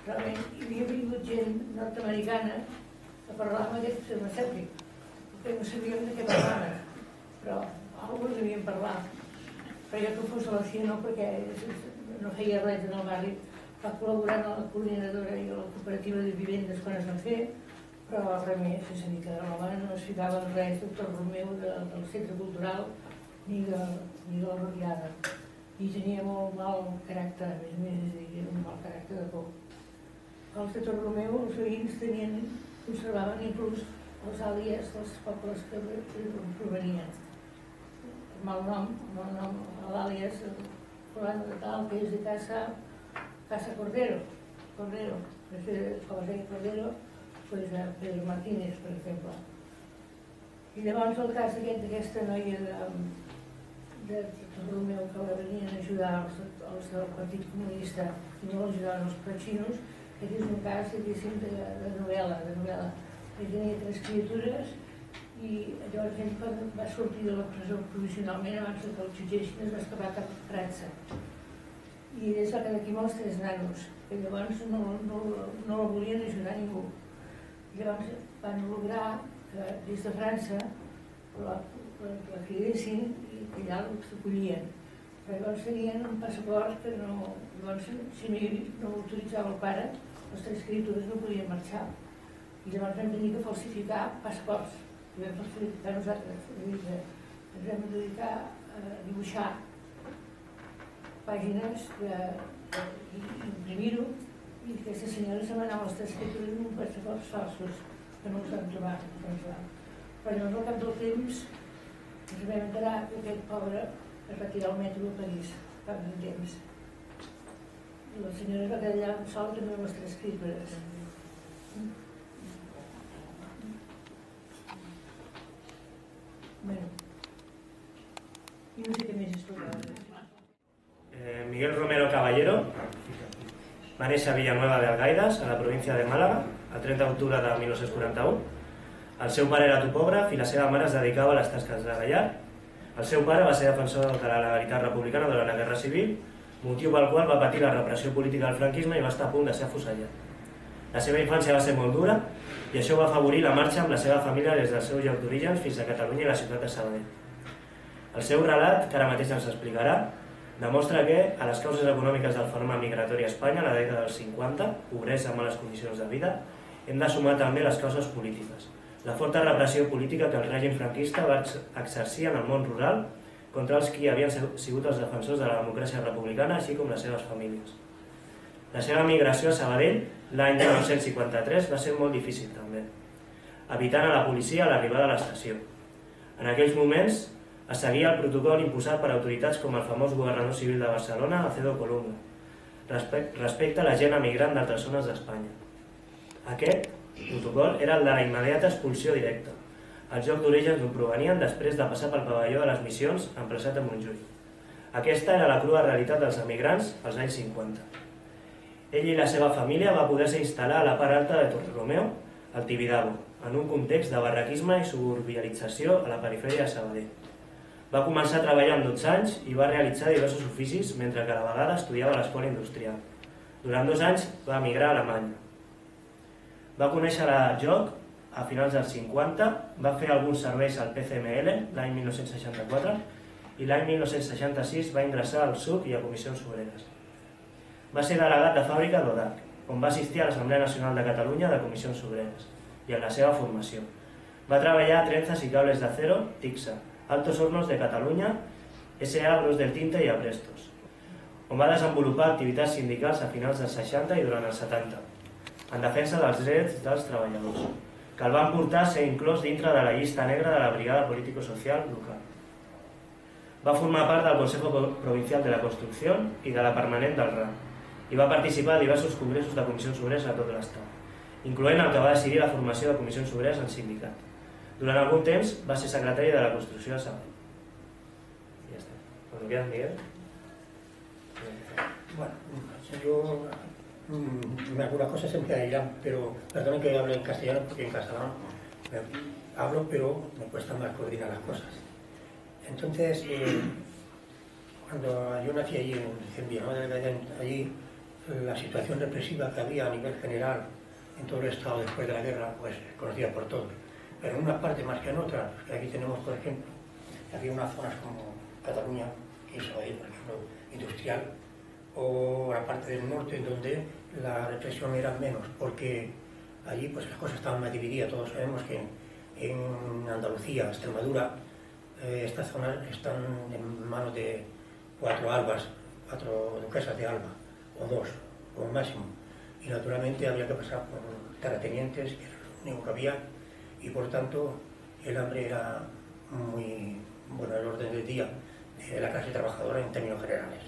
hi havia vingut gent nord-americana a parlar amb aquest farmacèutic, que no sabíem de què parlaven, però alguns devien parlar. Però jo que fos a la CIA no, perquè no feia res en el barri, va col·laborar en la coordinadora i la cooperativa de vivendes quan es van fer, però res més, és a dir, que l'home no es ficava en res del Torromeu, del centre cultural, ni de la Rodiada. I tenia molt mal caràcter, a més, un mal caràcter de por. Els de Torromeu, els veïns conservaven inclús els àlies dels pobles que provenien. El malnom, l'àlies, fulano de tal, que és de Casa Cordero, com es deia Cordero, pues a Pedro Martínez, per exemple. I llavors el cas d'aquesta noia de Torromeu que la venien a ajudar els del Partit Comunista i no l'ajudaven els patxinos, aquest és un cas, diguéssim, de novel·la. Ell tenia 3 criatures i llavors ell quan va sortir de la presó provisionalment abans que el jutgessin es va escapar cap a França. I es va quedar aquí amb els 3 nanos, que llavors no la volien ajudar ningú. Llavors van lograr que des de França la cridessin i que allà s'acollien. Però llavors tenien un passaport que llavors, si no autoritzava el pare, les 3 criatures no podien marxar. I llavors vam tenir que falsificar passaports. I vam falsificar nosaltres. Ens vam dedicar a dibuixar pàgines i imprimir-ho, i aquesta senyora se m'anava les 3 criatures amb passaports falsos, que no els vam trobar. Però llavors al cap del temps ens vam enterar que aquest pobre es va tirar al metro a París fa un temps. I la senyora va quedar allà sola també amb les 3 criatures. Bueno, i no sé què més explicar. Miguel Romero Caballero va néixer a Villanueva de Algaidas, a la província de Màlaga, el 30 d'octubre de 1941. El seu pare era topògraf i la seva mare es dedicava a les tasques de llar. El seu pare va ser defensor de la legalitat republicana durant la Guerra Civil, motiu pel qual va patir la repressió política del franquisme i va estar a punt de ser afusellat. La seva infància va ser molt dura i això va afavorir la marxa amb la seva família des del seu lloc d'orígens fins a Catalunya i la ciutat de Sabadell. El seu relat, que ara mateix ens explicarà, demostra que, a les causes econòmiques del fenomen migratori a Espanya a la dècada dels 50, pobresa, males condicions de vida, hem de sumar també les causes polítiques. La forta repressió política que el règim franquista va exercir en el món rural contra els qui havien sigut els defensors de la democràcia republicana, així com les seves famílies. La seva migració a Sabadell l'any 1953 va ser molt difícil també, evitant a la policia a l'arribada a l'estació. En aquells moments es seguia el protocol imposat per autoritats com el famós governador civil de Barcelona, Acedo Colunga, respecte a la gent emigrant d'altres zones d'Espanya. Aquest protocol era el de la immediata expulsió directa, el lloc d'origen d'on provenien després de passar pel pavelló de les missions emplaçat a Montjuïc. Aquesta era la crua realitat dels emigrants als anys 50. Ell i la seva família va poder-se instal·lar a la part alta de Torromeu, al Tibidabo, en un context de barraquisme i suburbialització a la perifèria de Sabadell. Va començar a treballar amb 12 anys i va realitzar diversos oficis mentre que a la vegada estudiava a l'escola industrial. Durant 2 anys va emigrar a Alemanya. Va conèixer la joc a finals dels 50, va fer alguns serveis al PCML l'any 1964 i l'any 1966 va ingressar al SUC i a Comissions Obreres. Va ser delegat de fàbrica d'ODAC, on va assistir a l'Assemblea Nacional de Catalunya de Comissions Obreres i en la seva formació. Va treballar a Trenzas y Cables de Acero, TICSA, Altos Hornos de Catalunya, SA Gros del Tinte i Aprestos, on va desenvolupar activitats sindicals a finals dels 60 i durant els 70, en defensa dels drets dels treballadors, que el van portar a ser inclòs dintre de la llista negra de la Brigada Político-Social local. Va formar part del Consejo Provincial de la Construcció i de la Permanent del RAM, i va participar a diversos congressos de comissions obreres a tot l'Estat, incloent el que va decidir la formació de comissions obreres en sindicat. Durant algun temps va ser secretari de la Construcció de Sabadell. I ja està. Cuando quieras, Miguel. Bueno, yo algunas cosas se me irán, pero perdonen que hable en castellano porque en catalán hablo, pero me cuesta más coordinar las cosas. Entonces, cuando yo nací allí en Villanueva de Gallén, allí la situación represiva que había a nivel general en todo el Estado después de la guerra, pues conocida por todos. Pero en una parte más que en otra, porque aquí tenemos, por ejemplo, había unas zonas como Cataluña, que es ahí, por ejemplo, industrial, o la parte del norte, en donde la represión era menos, porque allí pues las cosas estaban más divididas. Todos sabemos que en Andalucía, Extremadura, estas zonas están en manos de 4 albas, 4 duquesas de Alba, o 2, como máximo. Y naturalmente había que pasar por terratenientes, que era lo único que había, y por tanto el hambre era muy, bueno, el orden del día de la clase trabajadora en términos generales.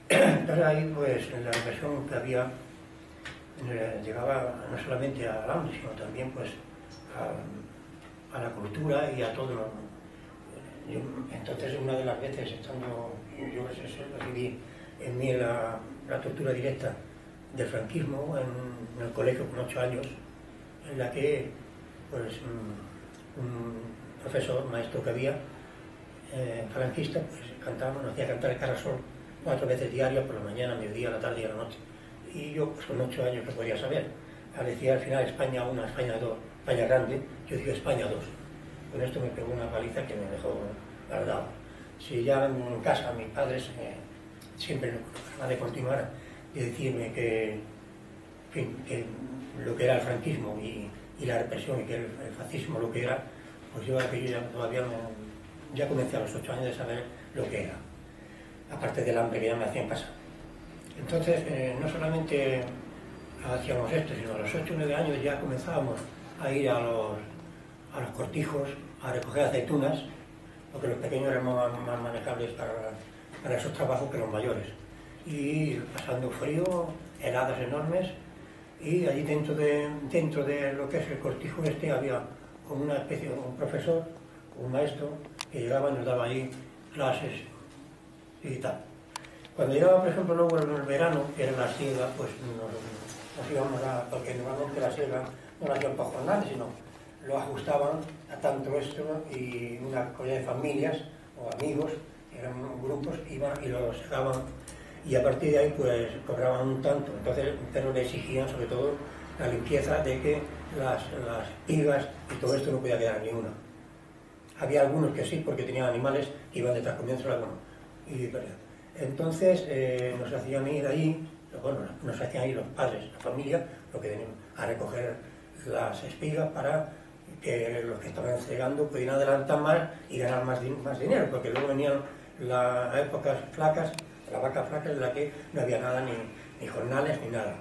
Entonces ahí pues la represión que había llegaba no solamente al hambre, sino también pues a la cultura y a todo. Entonces una de las veces estando, yo recibí en mí la tortura directa del franquismo en el colegio con 8 años, en la que pues un profesor, maestro que había, franquista, pues cantaba, nos hacía cantar el Carrasol 4 veces diarias, por la mañana, mediodía, la tarde y a la noche. Y yo, pues con 8 años, que podía saber. Decía al final España 1, España 2, España grande, yo digo España 2. Con esto me pegó una paliza que me dejó guardado. Si ya en casa mis padres siempre no de continuar y decirme que, en fin, que lo que era el franquismo y la represión y que el fascismo lo que era, pues yo aquello ya todavía ya comencé a los 8 años de saber lo que era, aparte del hambre que ya me hacía en casa. Entonces, no solamente hacíamos esto, sino a los 8 o 9 años ya comenzábamos a ir a los cortijos a recoger aceitunas, porque los pequeños eran más manejables para esos trabajos que los mayores. Y pasando frío, heladas enormes, y allí dentro de lo que es el cortijo este había como una especie de un profesor, un maestro, que llegaba y nos daba ahí clases y tal. Cuando llegaba, por ejemplo, luego en el verano, que era la siega, pues nos íbamos porque normalmente la siega no la hacían para jornales, sino lo ajustaban a tanto esto, y una comunidad de familias o amigos, eran grupos, iban y lo segaban, y a partir de ahí pues cobraban un tanto. Entonces, pero le exigían sobre todo la limpieza de que las higas y todo esto no podía quedar ni una. Había algunos que sí, porque tenían animales que iban detrás comiéndose la mano. Entonces nos hacían ir ahí, bueno, nos hacían ir los padres, la familia, lo que tenían, a recoger las espigas para que los que estaban cegando pudieran adelantar más y ganar más dinero, porque luego venían las épocas flacas, las vacas flacas, en la que no había nada, ni jornales, ni nada.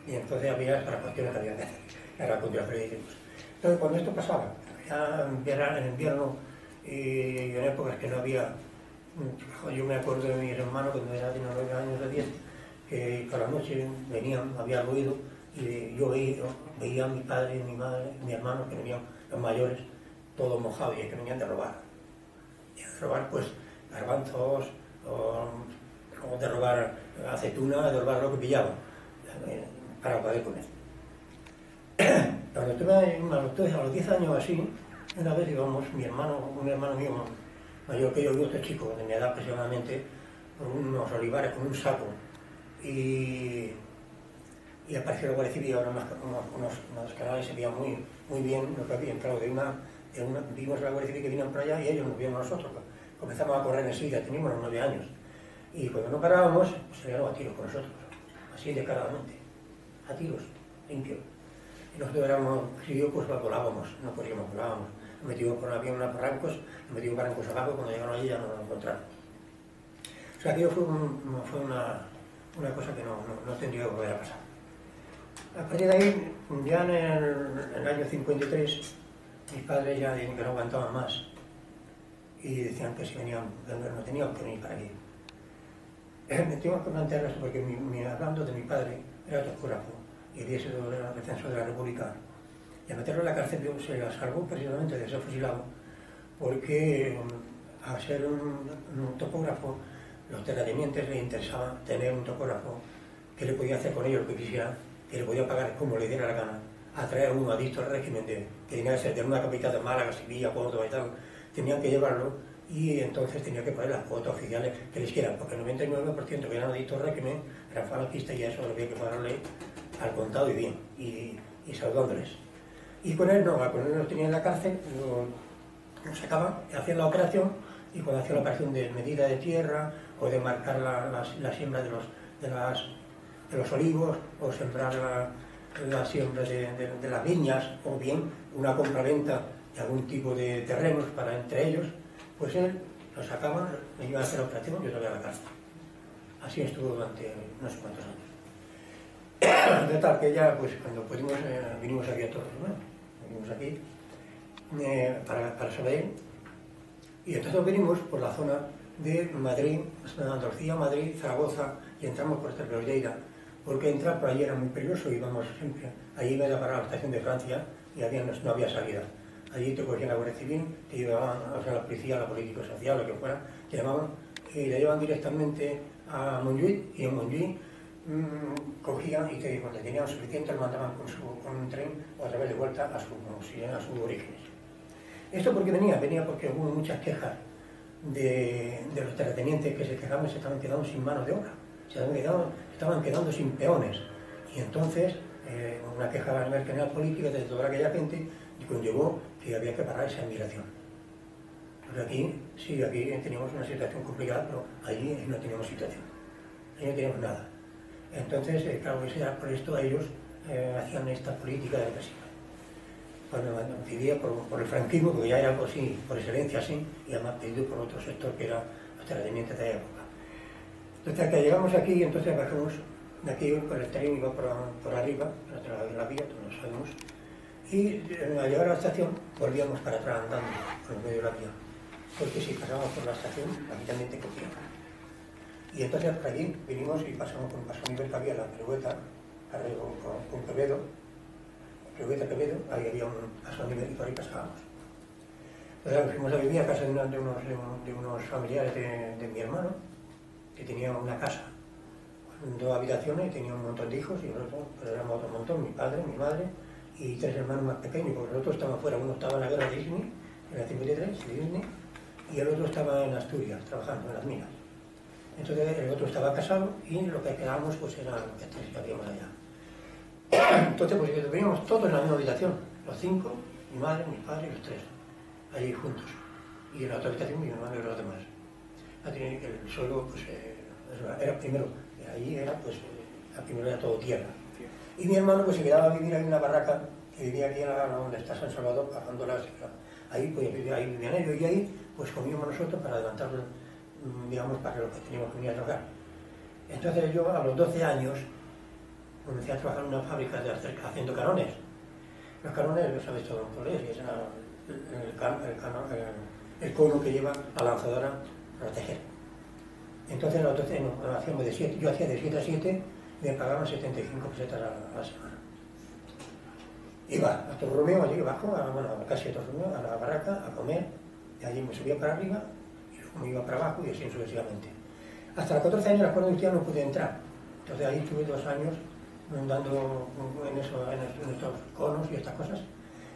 Y entonces había las cuestiones que había que hacer, era la continuación de tiempos. Entonces, cuando esto pasaba, ya en invierno y en épocas que no había, yo me acuerdo de mis hermanos cuando tenía 9 años de 10, que por la noche venían, había ruido, y yo veía a mi padre, mi madre, mis hermanos, que venían, los mayores, todos mojados, y que venían de robar. Y de robar, pues, garbanzos, o de robar aceituna, de robar lo que pillaban, para poder comer. Cuando tuve a los 10 años así, una vez íbamos, un hermano mío, mayor que yo y otro chico, de mi edad aproximadamente, por unos olivares con un saco. Y apareció la Guardia Civil, ahora unos canales se veían muy bien lo que había entrado vimos a la Guardia Civil que vino por allá y ellos nos vieron a nosotros. Comenzamos a correr enseguida, teníamos unos 9 años. Y cuando no parábamos, pues se dieron a tiros con nosotros, así descaradamente, a tiros, limpio. Y nosotros éramos críos, pues volábamos, no corríamos, volábamos. Nos metimos por unos barrancos, nos metimos barrancos abajo, cuando llegaron allí ya no nos encontraron. O sea, aquello fue una cosa que no tendría que volver a pasar. A partir de ahí, ya en el año 53, mis padres ya dijeron que no aguantaban más y decían que si venían, no tenían que venir para aquí. Me tengo que plantear esto porque hablando de mi padre, era topógrafo y había sido defensor de la República. Y al meterlo en la cárcel se la salvó precisamente de ser fusilado porque a ser un topógrafo, los terratenientes les interesaba tener un topógrafo que le podía hacer con ellos lo que quisiera, que le podía pagar como le diera la gana, atraer a uno adicto al régimen que tenía que ser de una capital de Málaga, Sevilla, Córdoba y tal, tenían que llevarlo y entonces tenía que poner las cuotas oficiales que les quieran, porque el 99% que eran adictos al régimen eran falangistas y eso había que pagarle al contado y bien, y saludándoles. Y con él lo tenía en la cárcel, lo sacaban, hacían la operación y cuando hacían la operación de medida de tierra o de marcar la siembra de los olivos o sembrar la siembra de las viñas o bien una compraventa de algún tipo de terrenos para entre ellos, pues él lo sacaba, le iba a hacer la operación y yo lo iba a la cárcel. Así estuvo durante no sé cuántos años. De tal que ya, pues cuando pudimos, vinimos aquí a todos, ¿no? Vinimos aquí para Sabadell y entonces venimos por la zona de Madrid, Andalucía, Madrid, Zaragoza y entramos por Lleida, porque entrar por allí era muy peligroso, íbamos siempre, allí iba a parar a la estación de Francia y no había salida. Allí te cogían la Guardia Civil, te llevaban, o sea, la policía, la política social, lo que fuera, te llamaban y le llevaban directamente a Montjuïc y en Montjuïc cogían y cuando tenían suficiente lo mandaban con un tren o a través de vuelta a sus orígenes. ¿Esto por qué venía? Venía porque hubo muchas quejas de los terratenientes que se quejaban y se estaban quedando sin manos de obra, estaban quedando sin peones. Y entonces, una queja a nivel general política de toda aquella gente conllevó que había que parar esa inmigración. Porque aquí teníamos una situación complicada, pero allí no teníamos situación, allí no teníamos nada. Entonces, claro, por esto ellos hacían esta política de represión. Cuando vivía por el franquismo, porque ya era por excelencia así, y además pedido por otro sector que era los terratenientes de la época. Entonces, que llegamos aquí, entonces bajamos de aquí, por el tren iba por arriba, por la vía, todos lo sabemos, y al llegar a la estación volvíamos para atrás andando por el medio de la vía, porque si pasábamos por la estación, aquí también te cogían. Y entonces por allí vinimos y pasamos por un paso a nivel que había la Perueta, con Quevedo, ahí había un paso a nivel y por ahí pasábamos. Entonces fuimos a vivir a casa de unos familiares de mi hermano, que tenía una casa con 2 habitaciones y tenía un montón de hijos, y nosotros pues, éramos otro montón, mi padre, mi madre y 3 hermanos más pequeños, porque nosotros estábamos fuera, uno estaba en la guerra de Disney, en la 53, de Disney, y el otro estaba en Asturias, trabajando en las minas. Entonces el otro estaba casado y lo que quedábamos pues era lo que habíamos allá. Entonces pues veníamos todos en la misma habitación, los 5, mi madre, mi padre y los 3, allí juntos. Y en la otra habitación mi hermano y los demás. El suelo pues era primero, allí era pues, primero era todo tierra. Y mi hermano pues se quedaba a vivir ahí en una barraca, que vivía aquí donde está San Salvador, bajando ahí pues ahí vivían ellos y ahí pues comíamos nosotros para levantarlo, digamos, para lo que teníamos que venir a trabajar. Entonces yo a los 12 años comencé a trabajar en una fábrica haciendo canones. Los canones, lo sabéis todo, es el cono que lleva la lanzadora para tejer. Entonces a los 12 hacíamos de 7, yo hacía de 7 a 7 y me pagaban 75 pesetas a la semana. Iba a Torromeo, allí abajo, casi a Torromeo, a la barraca, a comer, y allí me subía para arriba y luego me iba para abajo y así sucesivamente. Hasta los 14 años en la escuela industrial no pude entrar, entonces ahí estuve 2 años andando en estos conos y estas cosas,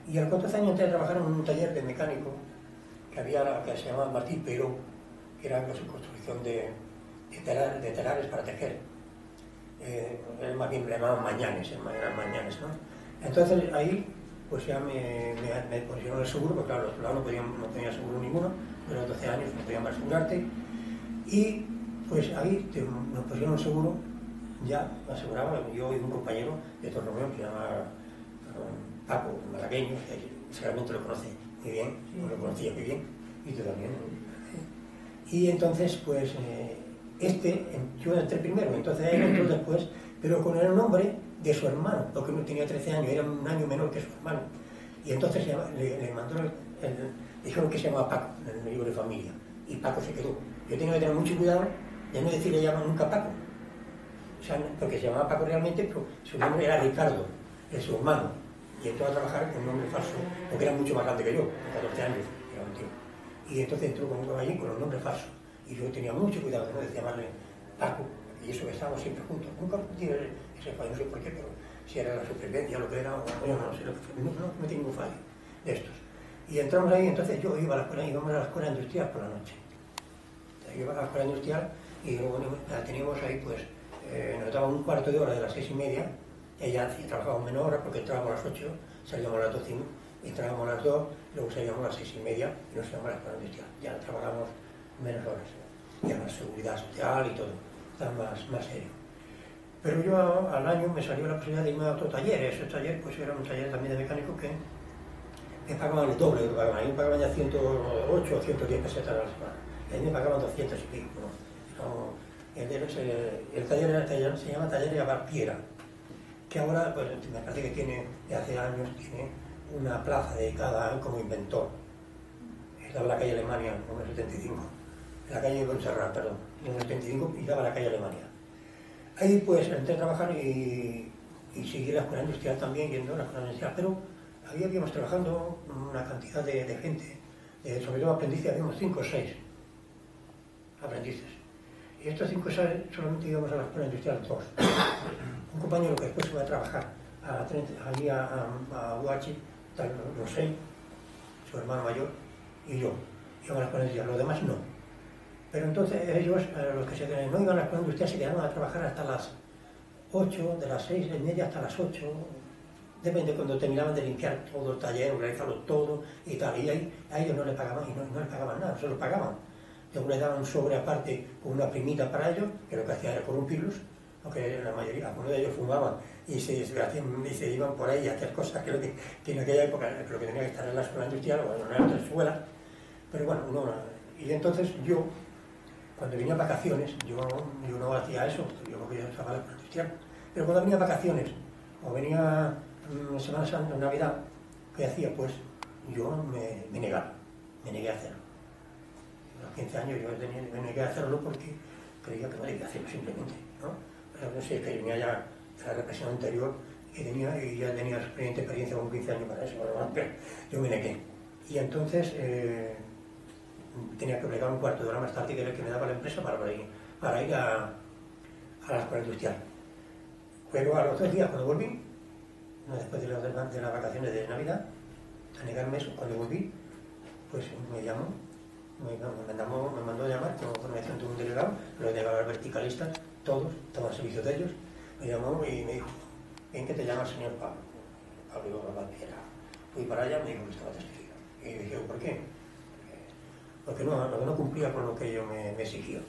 y a los 14 años entré a trabajar en un taller de mecánico que había la que se llamaba Martí Pero, que era su construcción de telares para tejer. Más bien le llamaban mañanes, eran mañanes, ¿no? Entonces ahí pues ya me pusieron el seguro, porque claro, los pelados no tenía seguro ninguno, de los 12 años no podían más asegurarte, y pues ahí nos pusieron el seguro, ya me aseguraba yo y un compañero de Torreón que se llama Paco, malagueño, que seguramente lo conoce muy bien, lo conocía muy bien, y tú también. Y entonces pues yo entré primero, entonces él entró después, pero con el nombre de su hermano, porque no tenía 13 años, era un año menor que su hermano. Y entonces le mandó dijeron que se llamaba Paco en el libro de familia, y Paco se quedó. Yo tengo que tener mucho cuidado de no decirle llaman nunca Paco, o sea, porque se llamaba Paco realmente, pero su nombre era Ricardo, es su hermano, y entró a trabajar con un nombre falso, porque era mucho más grande que yo, con 14 años, era un tío. Y entonces entró con un caballín con un nombre falso, y yo tenía mucho cuidado de no llamarle Paco, y eso que estábamos siempre juntos. Nunca tiene ese fallo, no sé por qué, pero si era la supervivencia, lo que era, o no sé lo que fue, no metí ningún fallo de estos. Y entramos ahí, entonces yo iba a la escuela, íbamos a la escuela industrial por la noche. Yo iba a la escuela industrial y luego la teníamos ahí, pues, nos daban un cuarto de hora de las 6:30, ella trabajaba menos horas porque entrábamos a las 8, salíamos a las 12, entrábamos a las 2, luego salíamos a las 6:30 y nos íbamos a la escuela industrial. Ya trabajábamos menos horas, ya más seguridad social y todo, estaba más serio. Pero yo al año me salió la posibilidad de irme a otro taller. Ese taller pues era un taller también de mecánico que me pagaban el doble, a mí me pagaban ya 108 o 110 pesetas a la semana, y a mí me pagaban 200 y pico, ¿no? El taller se llama Taller de Abarpiera, que ahora pues, me parece que tiene, de hace años, tiene una plaza dedicada a él como inventor. Estaba en la calle Alemania, número 75, en la calle Montserrat, perdón, número 75, y daba a la calle Alemania. Ahí pues entré a trabajar y seguí la escuela industrial también, yendo a la escuela industrial, pero ahí habíamos trabajando una cantidad de gente, sobre todo aprendices, habíamos 5 o 6 aprendices. Y estos 5 o 6 solamente íbamos a la escuela industrial 2. Un compañero que después se va a trabajar allí a UH, los 6, su hermano mayor y yo, íbamos a la escuela industrial, los demás no. Pero entonces ellos, los que no iban a la escuela industrial, se quedaban a trabajar hasta las 8, de las 6:30 hasta las 8, depende cuando terminaban de limpiar todo el taller, organizarlo todo y tal. Y ahí a ellos no les pagaban, y no les pagaban nada, se lo pagaban. Luego les daban un sobre aparte con una primita para ellos, que lo que hacía era corrompirlos, porque la mayoría, algunos de ellos fumaban y se iban por ahí a hacer cosas que en aquella época lo que tenía que estar en la escuela industrial o en otra escuela. Pero bueno, y entonces yo, cuando venía vacaciones, yo no hacía eso, yo lo que estaba en la escuela industrial. Pero cuando venía vacaciones, o venía Semana Santa, Navidad, ¿qué hacía? Pues yo me negué a hacerlo. A los 15 años yo me negué a hacerlo porque creía que no debía hacerlo simplemente, ¿no? Pero no sé, que venía ya de la represión anterior y ya tenía suficiente experiencia con 15 años para eso, pero yo me negué. Y entonces tenía que obligar un cuarto de hora más tarde, que era el que me daba la empresa para ir a la escuela industrial. Pero a los 2 días, cuando volví, después de las vacaciones de Navidad, a negarme eso, cuando volví, pues me mandó a llamar, como me decía un delegado, los delegados verticalistas, todos, estaban al servicio de ellos, me llamó y me dijo, ¿en qué te llama el señor Pablo? Pablo Valpiera. Fui para allá, me dijo que estaba despedido. Y me dije, ¿por qué? Porque no cumplía con lo que ellos me exigió.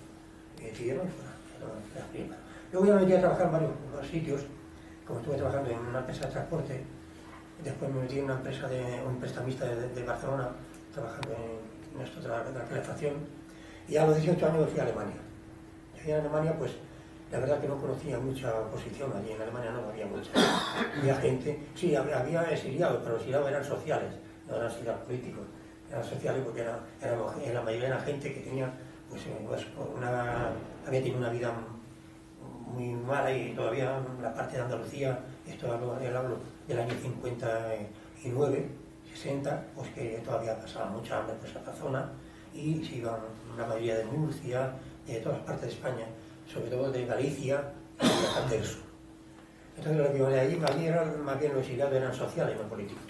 Y decidieron fuera. Luego ya me metí a trabajar en varios sitios, como estuve trabajando en una empresa de transporte, después me metí en una empresa un prestamista de Barcelona, trabajando en esto de la calefacción, y a los 18 años me fui a Alemania. Y en Alemania, pues, la verdad que no conocía mucha oposición allí, en Alemania no había mucha. Había gente, sí, había exiliados, pero los exiliados eran sociales, no eran exiliados políticos, eran sociales porque la mayoría era gente que tenía, pues, había tenido una vida muy mala, y todavía la parte de Andalucía, esto hablo del año 59, 60, pues que todavía pasaba mucha hambre por esa zona, y se iban la mayoría de Murcia, de todas partes de España, sobre todo de Galicia y de la parte del sur. Entonces lo que iba de allí eran más bien los exiliados, eran sociales, no políticos.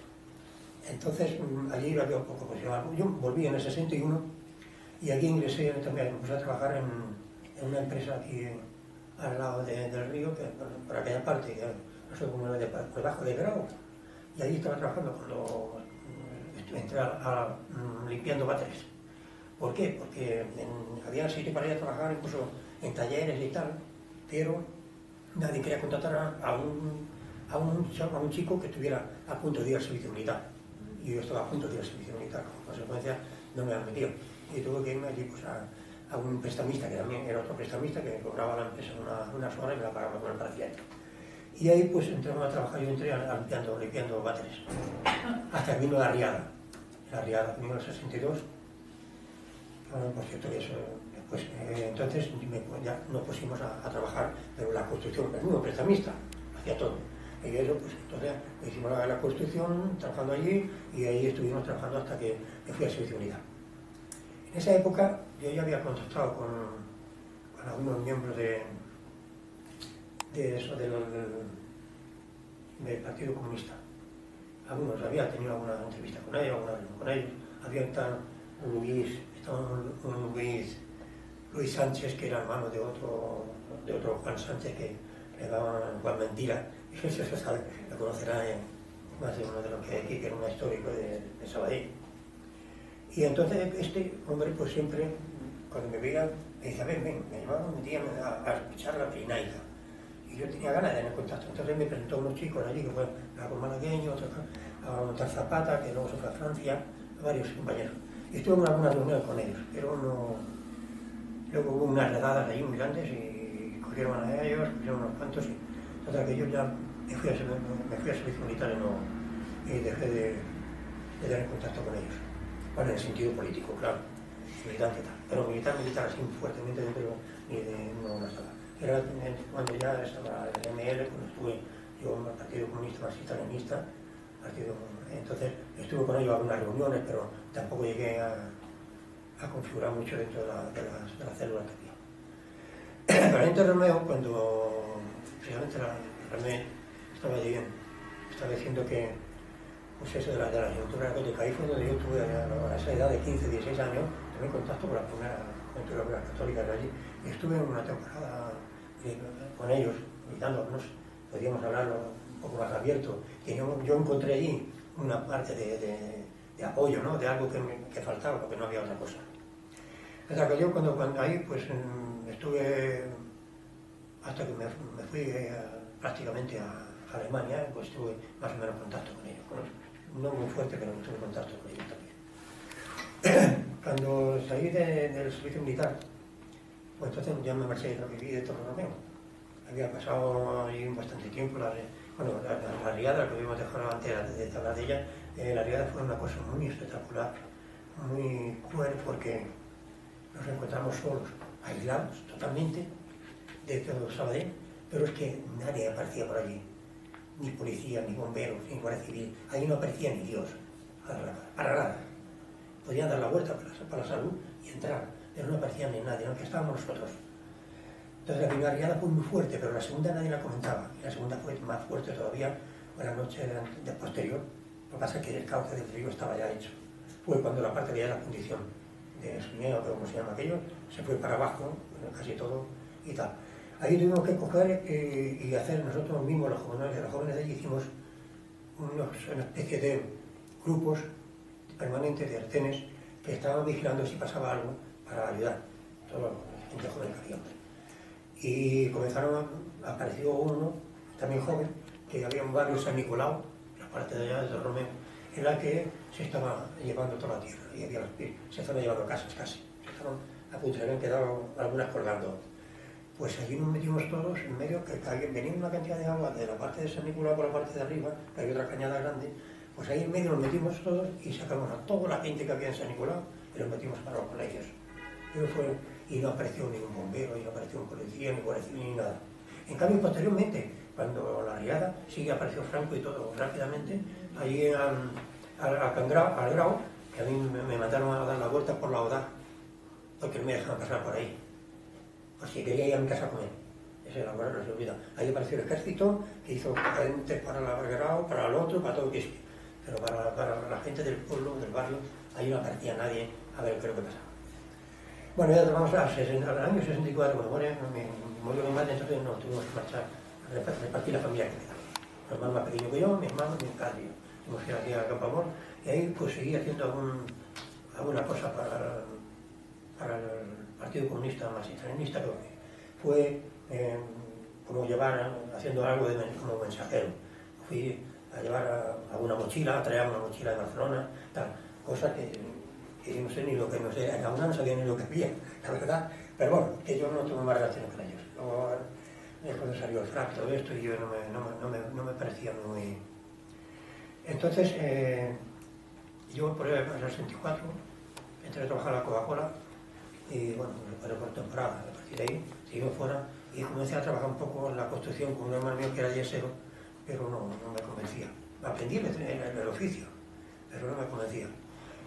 Entonces allí había un poco profesional. Yo volví en el 61 y aquí ingresé también, empecé a trabajar en una empresa aquí al lado del río, que por aquella parte, no sé cómo debajo de Grau, y allí estaba trabajando cuando entré limpiando váteres. ¿Por qué? Porque había sitio para ir a trabajar, incluso en talleres y tal, pero nadie quería contratar a un chico que estuviera a punto de ir al servicio militar. Y yo estaba a punto de ir al servicio militar, como consecuencia no me han metido. Y tuve que irme allí pues, a un prestamista, que también era otro prestamista, que cobraba la empresa unas horas y me la pagaba con el parcial. Y ahí pues entramos a trabajar, yo entré limpiando váteres, hasta que vino la riada vino en el 62. Por cierto, eso, pues, entonces ya nos pusimos a trabajar, pero la construcción, el mismo prestamista, hacía todo. Y eso, pues entonces hicimos la construcción, trabajando allí, y ahí estuvimos trabajando hasta que me fui al servicio militar. En esa época yo ya había contactado con algunos miembros del Partido Comunista. Algunos había tenido alguna entrevista con ellos, alguna reunión con ellos. Había Luis Sánchez, que era hermano de otro Juan Sánchez, que le daban Juan Mentira. Y eso se sabe, lo conocerá más de uno de los que hay aquí, que era un histórico de Sabadell. Y entonces este hombre, pues siempre, cuando me veía, me decía, ven, me llevaban un día a escuchar la Pirinaica. Y yo tenía ganas de tener contacto. Entonces me presentó a unos chicos allí, que fue Paco Malagueño, a Montar Zapata, que luego se fue a Francia, a varios compañeros. Y estuve en algunas reuniones con ellos, pero no... Luego hubo unas redadas allí muy grandes y cogieron a ellos, cogieron unos cuantos y... Total, que yo ya me fui a servicio militar y dejé de tener contacto con ellos. Bueno, en el sentido político, claro, militante tal. Pero militar así fuertemente dentro no estaba. Era cuando ya estaba el ML, cuando estuve yo en el Partido Comunista Marxista-Leninista, entonces estuve con ellos en algunas reuniones, pero tampoco llegué a configurar mucho dentro de las células que había. Pero en Romeo, cuando precisamente Romeo estaba diciendo que pues eso de la asignatura católica, ahí fue donde yo tuve a esa edad de 15, 16 años, tuve contacto con la primera aventura católica de allí, y estuve en una temporada con ellos, invitándonos, podíamos hablarlo un poco más abierto, y yo encontré allí una parte de apoyo, ¿no? De algo que faltaba, porque no había otra cosa. Hasta que yo cuando ahí pues estuve, hasta que me fui prácticamente a Alemania, pues tuve más o menos contacto con ellos. No muy fuerte, pero tuve contacto con ellos también. Cuando salí del servicio militar, pues entonces ya me marché a vivir de Torre Romeo. Había pasado ahí bastante tiempo, la riada, que habíamos dejado antes de hablar de ella, la riada fue una cosa muy espectacular, muy cruel, porque nos encontramos solos, aislados totalmente de todo Sabadell, pero es que nadie aparecía por allí. Ni policía, ni bomberos, ni guardia civil. Ahí no aparecía ni Dios, para nada. Podían dar la vuelta para la salud y entrar, pero no aparecía ni nadie, aunque estábamos nosotros. Entonces la primera riada fue muy fuerte, pero la segunda nadie la comentaba. Y la segunda fue más fuerte todavía, fue la noche de posterior. Lo que pasa es que el cauce del río estaba ya hecho. Fue cuando la parte de la condición de Suneo, o como se llama aquello, se fue para abajo, casi todo y tal. Ahí tuvimos que coger y hacer nosotros mismos, los jóvenes de allí, hicimos una especie de grupos permanentes de artenes que estaban vigilando si pasaba algo para ayudar, todos los gente joven que habíamos. Y apareció uno, también joven, que había un barrio San Nicolau, la parte de allá de Romeo, en la que se estaba llevando toda la tierra, y se estaban llevando casas casi, se estaban a punto, se habían quedado algunas colgando. Pues allí nos metimos todos en medio, que venía una cantidad de agua de la parte de San Nicolás por la parte de arriba, que hay otra cañada grande, pues ahí en medio nos metimos todos y sacamos a toda la gente que había en San Nicolás y los metimos para los colegios. Y no apareció ningún bombero, y no apareció un policía, ni guardia civil, ni nada. En cambio, posteriormente, cuando la riada, sí que apareció Franco y todo rápidamente, allí al Grau, que a mí me mandaron a dar la vuelta por la ODA, porque no me dejaban pasar por ahí. Si quería ir a mi casa con él, esa era la no se olvida. Ahí apareció el ejército, que hizo patentes para el Grau, para el otro, para todo, que pero para la gente del pueblo, del barrio, ahí no aparecía nadie a ver qué es lo que pasaba. Bueno, ya vamos al año 64, cuando murió mi madre, entonces nos tuvimos que marchar a repartir la familia que quedaba. Mi hermano más pequeño que yo, mi hermano, mi padre y yo. Hemos ido aquí a Campo Amor y ahí pues seguí haciendo alguna cosa para el Partido Comunista Marxista-Leninista, que fue como llevar, haciendo algo como mensajero. Fui a llevar alguna mochila, a traer una mochila de Barcelona, tal, cosa que no sé ni lo que, no sé, cada uno no sabía ni lo que había, la verdad, pero bueno, que yo no tuve más relaciones con ellos. Luego, cuando salió el FRAC, todo esto, y yo no me parecía muy... Entonces, yo por el 64 entré a trabajar a la Coca-Cola y bueno, me paré por temporada. A partir de ahí seguí fuera y comencé a trabajar un poco en la construcción con un hermano mío que era yesero, pero no me convencía. Aprendí el oficio, pero no me convencía.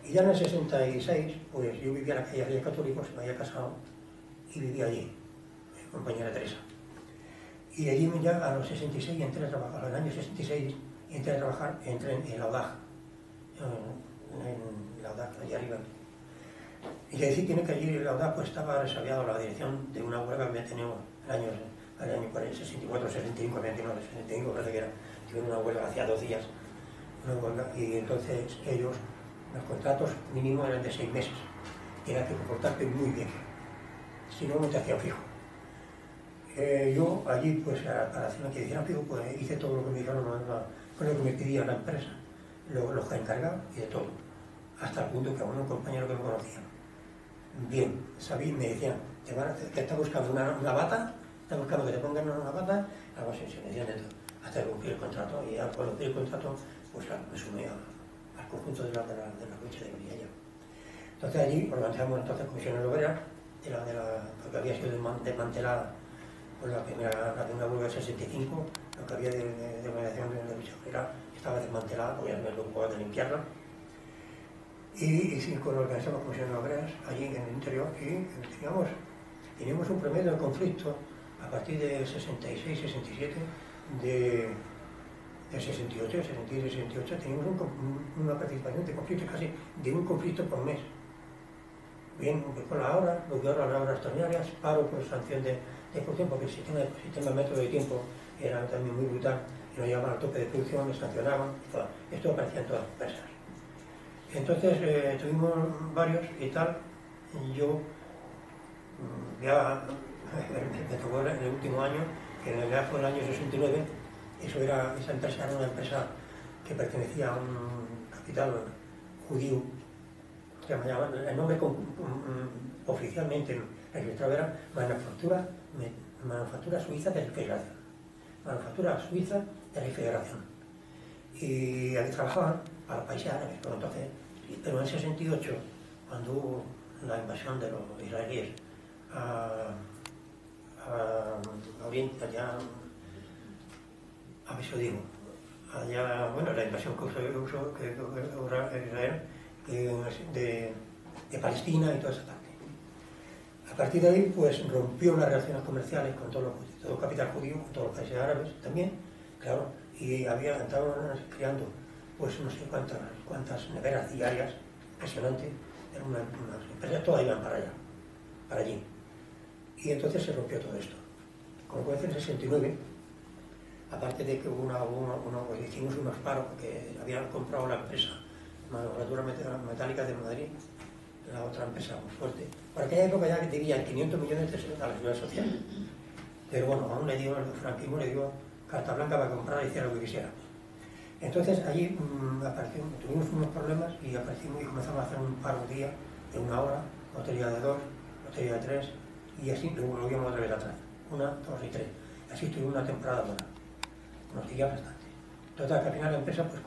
Y ya en el 66, pues yo vivía en la calle Reyes Católicos, me había casado y vivía allí, con compañera Teresa. Y allí ya a los 66 entré a trabajar, al año 66 entré a trabajar, entré en la UDAG, en la UDAG, allí arriba. Y que decir tiene que allí la UDAG pues estaba resabiado la dirección de una huelga que había tenido el año 64, 65, 29, 65, parece que era. Tuvieron una huelga hacía 2 días, una huelga, y entonces ellos, los contratos mínimos eran de 6 meses, y era que comportarte muy bien, si no, no te hacían fijo. Yo allí, pues, para hacerme que hicieran fijo, pues hice todo lo que me dijeron, con lo que me pedía la empresa, los encargados y de todo, hasta el punto que a un compañero que me conocía, bien, sabía, me decían, te está buscando una bata, está buscando que te pongan una bata, algo así, se me decían de todo, hasta que cumplí el contrato, y al cumplir el contrato, pues me sumé al conjunto de la lucha de guerrilla. Entonces allí organizamos entonces comisiones obreras, porque había sido desmantelada por la primera huelga del 65, lo que había de organización de lucha obrera estaba desmantelada, porque ya me ocupaba de limpiarla. Y organizamos comisiones obreras allí en el interior y teníamos un promedio de conflicto a partir de 66, 67, de 68, 66, 68, teníamos una participación de conflictos casi de un conflicto por mes. Bien, con la hora, lo que ahora las horas extraordinarias, paro por sanción de producción, porque el sistema método de tiempo era también muy brutal, y no llegaban al tope de producción, les sancionaban, y todo. Esto aparecía en todas las empresas. Entonces tuvimos varios y tal, y yo ya me tocó en el último año, que en realidad fue el año 69, esa empresa era una empresa que pertenecía a un capital judío, que me llamaban, el nombre oficialmente registrado era Manufactura Suiza de Refrigeración. Manufactura Suiza de Refrigeración. Y ahí trabajaban para países árabes, pero en el 68, cuando hubo la invasión de los israelíes a Oriente, allá, a ver si lo digo, allá, bueno, la invasión que usó Israel de Palestina y toda esa parte. A partir de ahí, pues rompió las relaciones comerciales con todo el capital judío, con todos los países árabes también, claro, y estaban creando, pues no sé cuántas neveras diarias, impresionante, eran unas empresas, todas iban para allí. Y entonces se rompió todo esto. Como puede ser en el 69, aparte de que hicimos unos paros que habían comprado la empresa Manufactura Metálica de Madrid, la otra empresa muy fuerte. Por aquella época ya debían 500 millones de euros a la Seguridad Social. Pero bueno, aún el franquismo le dio carta blanca para comprar y hiciera lo que quisiera. Entonces allí tuvimos unos problemas y aparecimos y comenzamos a hacer un paro un día de 1 hora, otro día de 2, otro día de 3, y así luego lo íbamos otra vez atrás. 1, 2 y 3. Así tuvimos una temporada buena. Nos seguía bastante. Total, que al final la empresa pues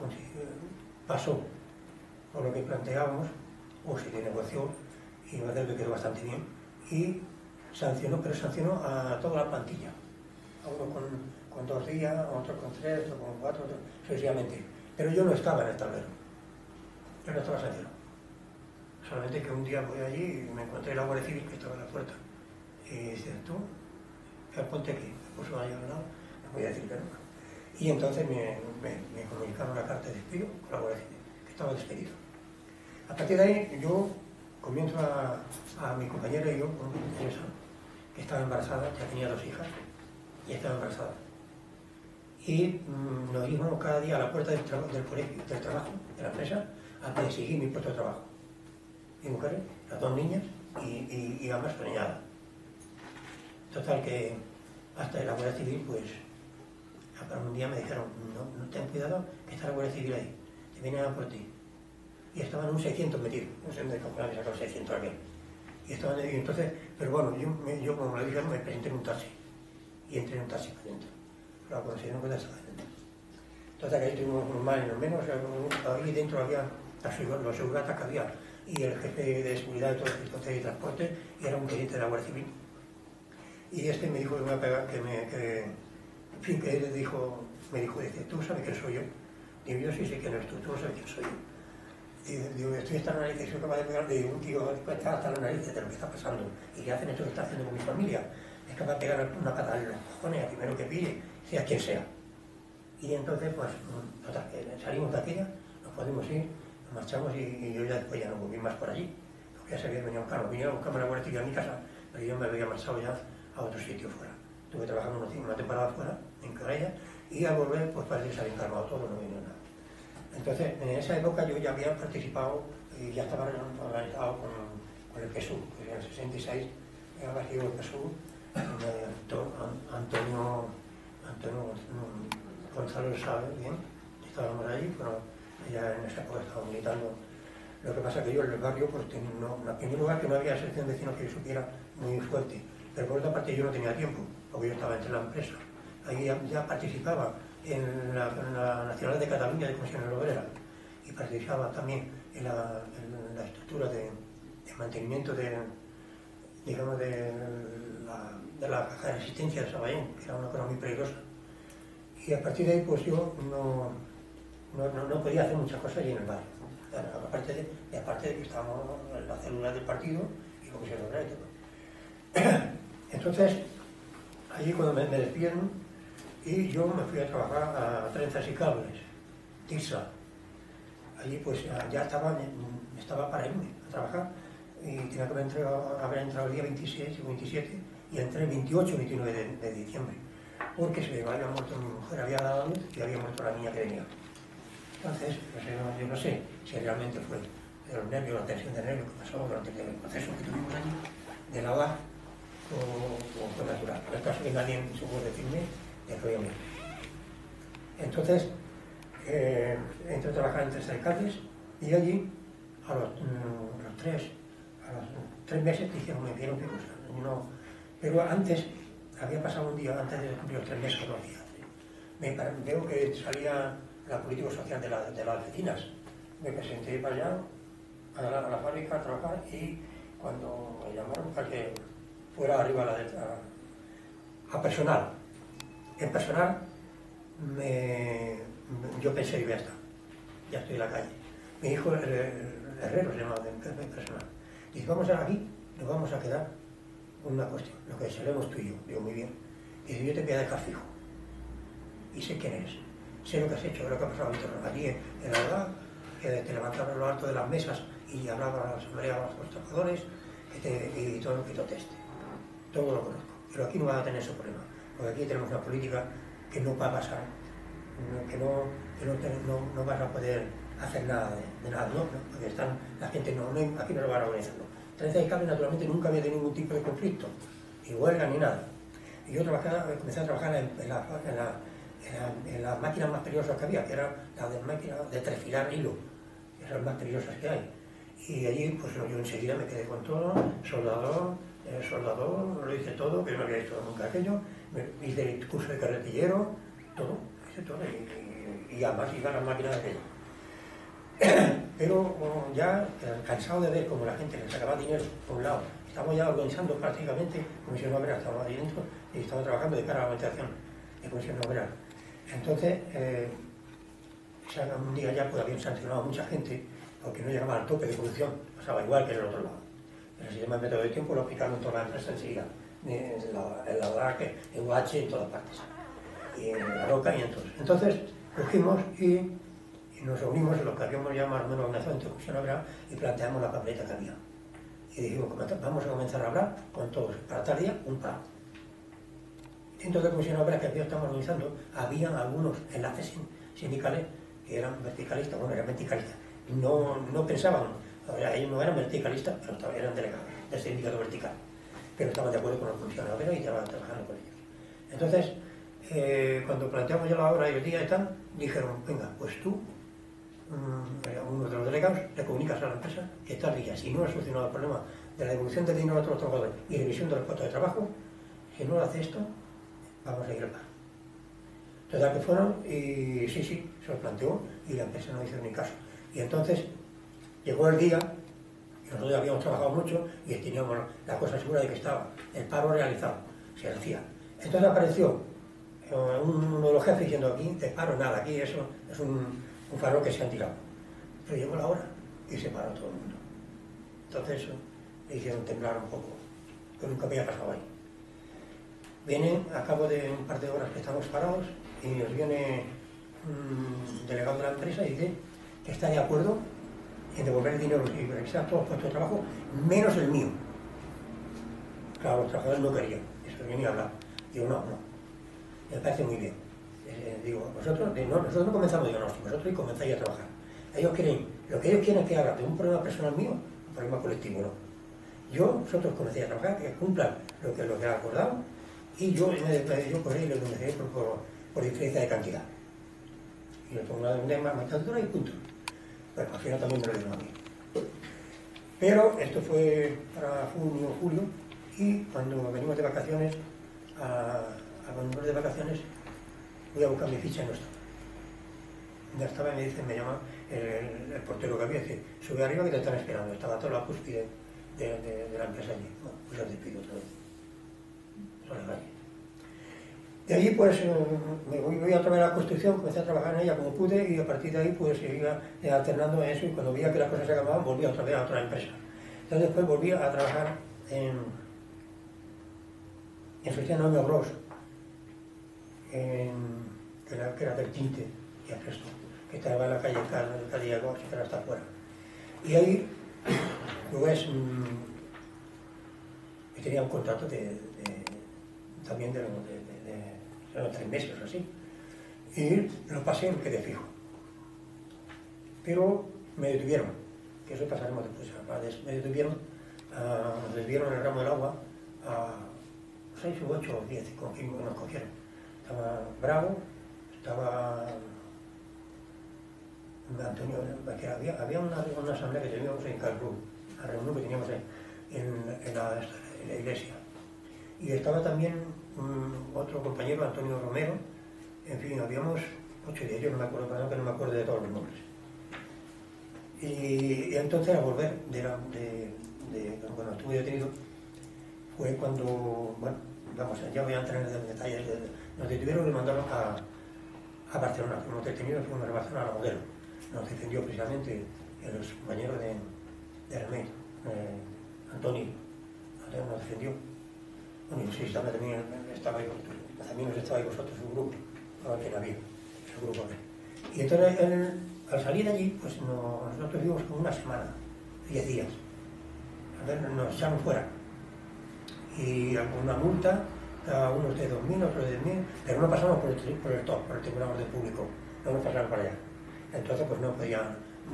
pasó por lo que planteábamos, o se negoció, y me parece que quedó bastante bien, y sancionó a toda la plantilla. A uno con 2 días, a otro con 3, otro con 4, otro sucesivamente. Pero yo no estaba en el tablero. Yo no estaba sancionado. Solamente que un día voy allí y me encontré la Guardia Civil que estaba en la puerta. Y dice, tú, ponte aquí. Me puso allá al lado, no voy a decir que no. Y entonces me comunicaron una carta de despido con la Guardia Civil, que estaba despedido. A partir de ahí yo comienzo a mi compañera y yo, con Teresa, que estaba embarazada, ya tenía 2 hijas, y estaba embarazada. Y nos íbamos cada día a la puerta del colegio, del trabajo, de la empresa, a perseguir mi puesto de trabajo. Mi mujer, las 2 niñas y ambas preñadas. Total que hasta la Guardia Civil, pues, un día me dijeron, no ten cuidado, que está la Guardia Civil ahí, te vienen a por ti. Y estaban un 600 metidos, no sé dónde calcular que sacaron 600 aquí. Y estaban ahí, entonces, pero bueno, yo como me lo dijeron, me presenté en un taxi. Y entré en un taxi para adentro. Pero cuando se dieron cuenta estaba dentro. Entonces que ahí tuvimos unos más y unos menos, ahí dentro había los seguratas que había, y el jefe de seguridad de todo el coche de transporte, y era un teniente de la Guardia Civil. Y este me dijo que me iba a pegar, en fin, que él me dijo, dice, ¿tú sabes quién soy yo? Digo, yo sí sé quién eres tú no sabes quién soy yo. Digo, estoy hasta la nariz, soy capaz de pegar, digo, un tío está hasta la nariz de lo que está pasando, y que hacen esto que está haciendo con mi familia, es capaz de pegar una patada en los cojones, al primero que pille, sea quien sea. Y entonces, pues, total, salimos de aquella, nos podemos ir, nos marchamos y yo ya después ya no volví más por allí, porque ya se había venido a buscarme, vinieron a buscarme a la Guardia Civil a mi casa, pero yo me había marchado ya a otro sitio fuera. Estuve trabajando una temporada fuera, en Corella, y al volver, pues parece que se había encargado todo, no vino nada. Entonces, en esa época yo ya había participado y ya estaba organizado con el PSUV, que en el 66 había sido el PSUV, Antonio Gonzalo sabe bien, estábamos allí, pero ella en esa época estaba militando. Lo que pasa es que yo en el barrio, pues en primer lugar que no había selección de vecinos que yo supiera muy fuerte, pero por otra parte yo no tenía tiempo, porque yo estaba entre la empresa. Ahí ya participaba en la Nacional de Cataluña de Comisiones Obreras y participaba también en la estructura de mantenimiento de la caja de resistencia de Sabadell, que era una cosa muy peligrosa. Y a partir de ahí, pues yo no podía hacer muchas cosas allí en el barrio. Aparte de que estábamos en la célula del partido y Comisiones Obreras y todo. Entonces, allí cuando me despidieron, y yo me fui a trabajar a Trenzas y Cables, TIRSA. Allí pues ya estaba para irme a trabajar y tenía que haber entrado el día 26 o 27 y entré el 28 o 29 de diciembre, porque se me había muerto mi mujer, había dado a luz y había muerto la niña que tenía. Entonces, yo no sé si realmente fue de los nervios, la tensión de nervios que pasó durante el proceso que tuvimos allí, de la OA, o fue natural. En el caso que nadie supo decirme, ya que había muerto. Entonces, entré a trabajar en Trenzas y Cables y allí, a los 3 meses, me dijeron que cosa. Pero antes, había pasado un día antes de cumplir los 3 meses, veo que salía la política social de las oficinas. Me presenté para allá, a la fábrica, a trabajar, y cuando me llamaron para que fuera arriba a personal. En personal, yo pensé que ya estoy en la calle. Mi hijo, el herrero, se llamaba en personal. Dice, aquí, nos vamos a quedar con una cuestión, lo que sabemos tú y yo. Digo, muy bien. Dice, yo te voy a dejar fijo. Y sé quién eres. Sé lo que has hecho, lo que ha pasado allí en la edad, que te levantabas lo alto de las mesas y hablabas a la asamblea, a los trabajadores, y todo lo que proteste. Todo lo conozco. Pero aquí no vas a tener ese problema, porque aquí tenemos una política que no va a pasar, que no vas a poder hacer nada de nada, ¿no? Porque la gente aquí no lo van a organizar. Trenzas y Cables, naturalmente, nunca había tenido ningún tipo de conflicto, ni huelga ni nada. Y yo comencé a trabajar en las máquinas más peligrosas que había, que eran las máquinas de trefilar hilo, que son las más peligrosas que hay. Y allí, pues yo enseguida me quedé con todo, soldador, lo hice todo, que no había hecho nunca aquello, hice el curso de carretillero, todo, hice todo, y además iba a las máquinas de aquello. Pero ya cansado de ver cómo la gente le sacaba dinero por un lado, estamos ya organizando prácticamente Comisión Obrera, estamos ahí dentro y estamos trabajando de cara a la organización de Comisión Obrera. Entonces, un día ya pues habían sancionado a mucha gente porque no llegaba al tope de producción, pasaba igual que en el otro lado. El sistema de método de tiempo lo aplicaron en toda la empresa enseguida, en la DAC, en UH, en todas partes. y en La Roca y entonces cogimos y nos reunimos en lo que habíamos ya más o menos organizado entre Comisión Obrera y planteamos la papeleta que había. Y dijimos, vamos a comenzar a hablar con todos, para tal día un paro. Dentro de la Comisión Obrera que aquí estamos organizando, había algunos enlaces sindicales que eran verticalistas, bueno, eran verticalistas, no pensaban, ellos no eran verticalistas, pero eran delegados del sindicato vertical, pero estaban de acuerdo con la Comisión Obrera y estaban trabajando con ellos. Entonces, cuando planteamos ya la hora y el día y tal, dijeron, venga, pues tú, uno de los delegados, le comunicas a la empresa que tal día, si no ha solucionado el problema de la devolución del dinero a todos los trabajadores y revisión de los puestos de trabajo, si no lo hace esto, vamos a ir al paro. Total que fueron y sí, se lo planteó y la empresa no hizo ni caso. Y entonces llegó el día, y nosotros habíamos trabajado mucho y teníamos la cosa segura de que estaba el paro realizado, se hacía. Entonces apareció uno de los jefes diciendo aquí, de paro nada, aquí eso es un farol que se han tirado. Pero llegó la hora y se paró todo el mundo. Entonces le hicieron temblar un poco, que nunca había pasado ahí. Viene, a cabo de un par de horas que estamos parados, y nos viene un delegado de la empresa y dice que está de acuerdo en devolver el dinero y revisar todos los puestos de trabajo, menos el mío. Claro, los trabajadores no querían, eso venía a hablar. Digo, no, me parece muy bien. Digo, nosotros no comenzamos diagnóstico, nosotros comenzáis a trabajar. Ellos quieren, lo que ellos quieren es que haga de un problema personal mío, un problema colectivo, no. Vosotros comenzáis a trabajar, que cumplan lo que ha acordado, y yo por ahí les denunciaré por diferencia de cantidad. Y le pongo una matadura y punto. Bueno, al final también me lo dieron a mí. Pero esto fue para junio, julio, y cuando venimos de vacaciones, cuando venimos de vacaciones, voy a buscar mi ficha y no estaba. Ya estaba y me dice, me llama el portero que había, dice, sube arriba que te están esperando. Estaba toda la cúspide de la empresa allí. Bueno, pues os despido otra vez. Sobre la calle. De allí pues me voy a traer la construcción, comencé a trabajar en ella como pude y a partir de ahí pues seguía alternando en eso y cuando veía que las cosas se acababan volví otra vez a otra empresa. Entonces después volví a trabajar en Sociedad Noemio Bros, que era del tinte y apresto, que estaba en la calle Diego, que era hasta afuera. Y ahí pues tenía un contrato también de 3 meses o así, y lo pasé en que de fijo. Pero me detuvieron, que eso pasaremos después, me detuvieron, nos detuvieron en el ramo del agua a 6 u 8 o 10, nos cogieron. Estaba Bravo, estaba Antonio, que había una asamblea que teníamos en Calrú, una reunión que teníamos en la iglesia. Y estaba también otro compañero, Antonio Romero, en fin, habíamos 8 de ellos, no me acuerdo de todos los nombres. Y entonces al volver cuando estuve detenido, fue cuando, bueno, ya voy a entrar en detalles, nos detuvieron y mandaron a Barcelona, fuimos detenidos, fuimos a Barcelona a la Modelo. Nos defendió precisamente el compañero de Remey, Antonio nos defendió. Bueno, sí, también estaba ahí vosotros, un grupo, que no había, ese grupo. Y entonces, al salir de allí, pues nosotros vivimos como una semana, 10 días. A ver, nos echaron fuera. Y una multa, a unos de 2.000, otros de 10.000, pero no pasamos por el Tribunal Orden Público, no nos pasaron para allá. Entonces, pues no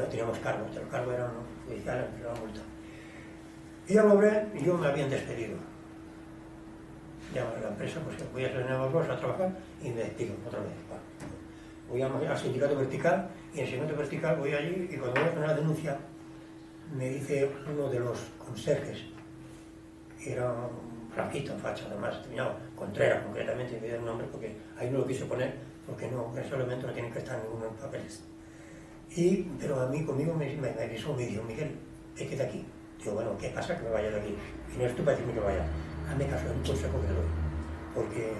teníamos cargos, los cargos eran judiciales, pero la multa. Y al volver, yo me habían despedido. Ya la empresa, pues voy a ser a trabajar y me despido otra vez. Voy al sindicato vertical y en el sindicato vertical voy allí y cuando voy a poner la denuncia me dice uno de los conserjes, que era un franquista, un facha, además, terminado, Contreras concretamente, me dio el nombre porque ahí no lo quise poner porque esos elementos no tienen que estar en ninguno en papeles. Pero a mí, conmigo me avisó, me dijo, Miguel, vete de aquí. Digo, bueno, ¿qué pasa que me vaya de aquí? Y no es tú para decirme que vaya. Hazme caso, es un consejo que le doy. Porque,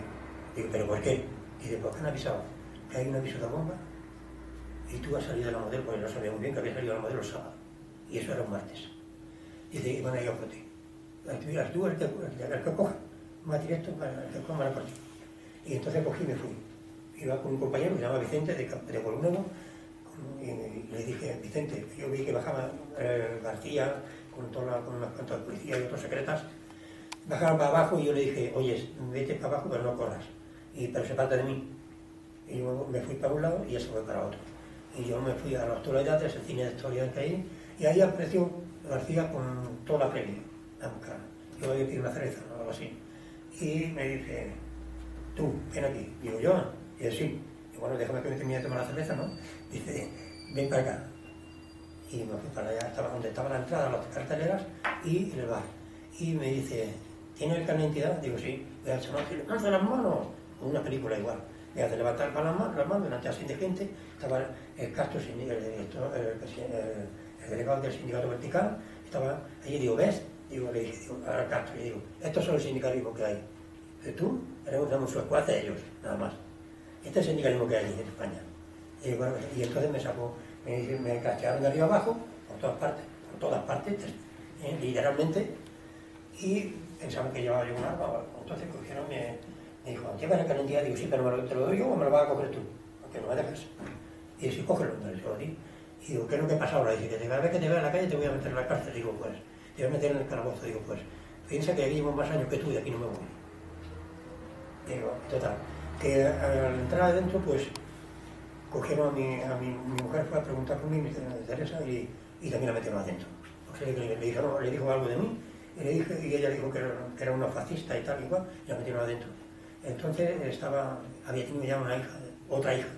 digo, ¿pero por qué? Dice, porque han avisado que hay un aviso de bomba y tú has salido de la Modelo, porque no sabía muy bien que había salido de la Modelo el sábado. Y eso era un martes. Dice, y van a ir a por ti. Tú, el que coja, más directo, el que coja, van a por ti. Y entonces cogí y me fui. iba con un compañero que se llama Vicente, de Pueblo Nuevo, y le dije, Vicente, yo vi que bajaba García con unas cuantas policías y otras secretas, bajaban para abajo y yo le dije, oye, vete para abajo pero no corras, pero sepárate de mí. Y yo me fui para un lado y él se fue para otro. Y yo me fui a los Toledates, el cine de historia que hay, y ahí apareció García con toda la previa a buscar. Yo había pedido una cerveza o algo así. Y me dice, tú, ven aquí. Digo, yo, y él sí. Y bueno, déjame que me termine de tomar la cerveza, ¿no? Dice, ven para acá. Y me fui para allá, donde estaba la entrada, las carteleras y el bar. Y me dice, ¿tiene el carnet de identidad? Digo, sí. Me hace, no, ¡lanza las manos! Una película igual. Me hace levantar las manos delante de gente. Estaba el Castro, el delegado del sindicato vertical, estaba allí. Digo, ¿ves? Digo, le dije, al Castro, y digo, estos son los sindicalismos que hay. Tú eres un secuaz de ellos, nada más. Este es el sindicalismo que hay en España. Y entonces me sacó, me cachearon de arriba abajo, por todas partes, literalmente, y pensaban que llevaba yo un arma. Entonces cogieron, me dijo, ¿llevas el carnet de identidad? Digo, sí, pero ¿te lo doy yo o me lo vas a coger tú? Porque no me dejas. Y dice, cógelo, entonces se lo di. Y digo, ¿qué es lo que pasa ahora? Dice, que cada vez que te vea en la calle te voy a meter en la cárcel. Digo, pues, te voy a meter en el calabozo. Digo, pues, piensa que aquí llevo más años que tú y aquí no me voy. Digo, total, que al entrar adentro, pues, cogieron mi mujer fue a preguntar por mí, mi Teresa, y también la metieron adentro. O sea, le dijo algo de mí, y ella dijo que era una fascista y tal, igual, y la metieron adentro. Entonces había tenido ya una hija, otra hija,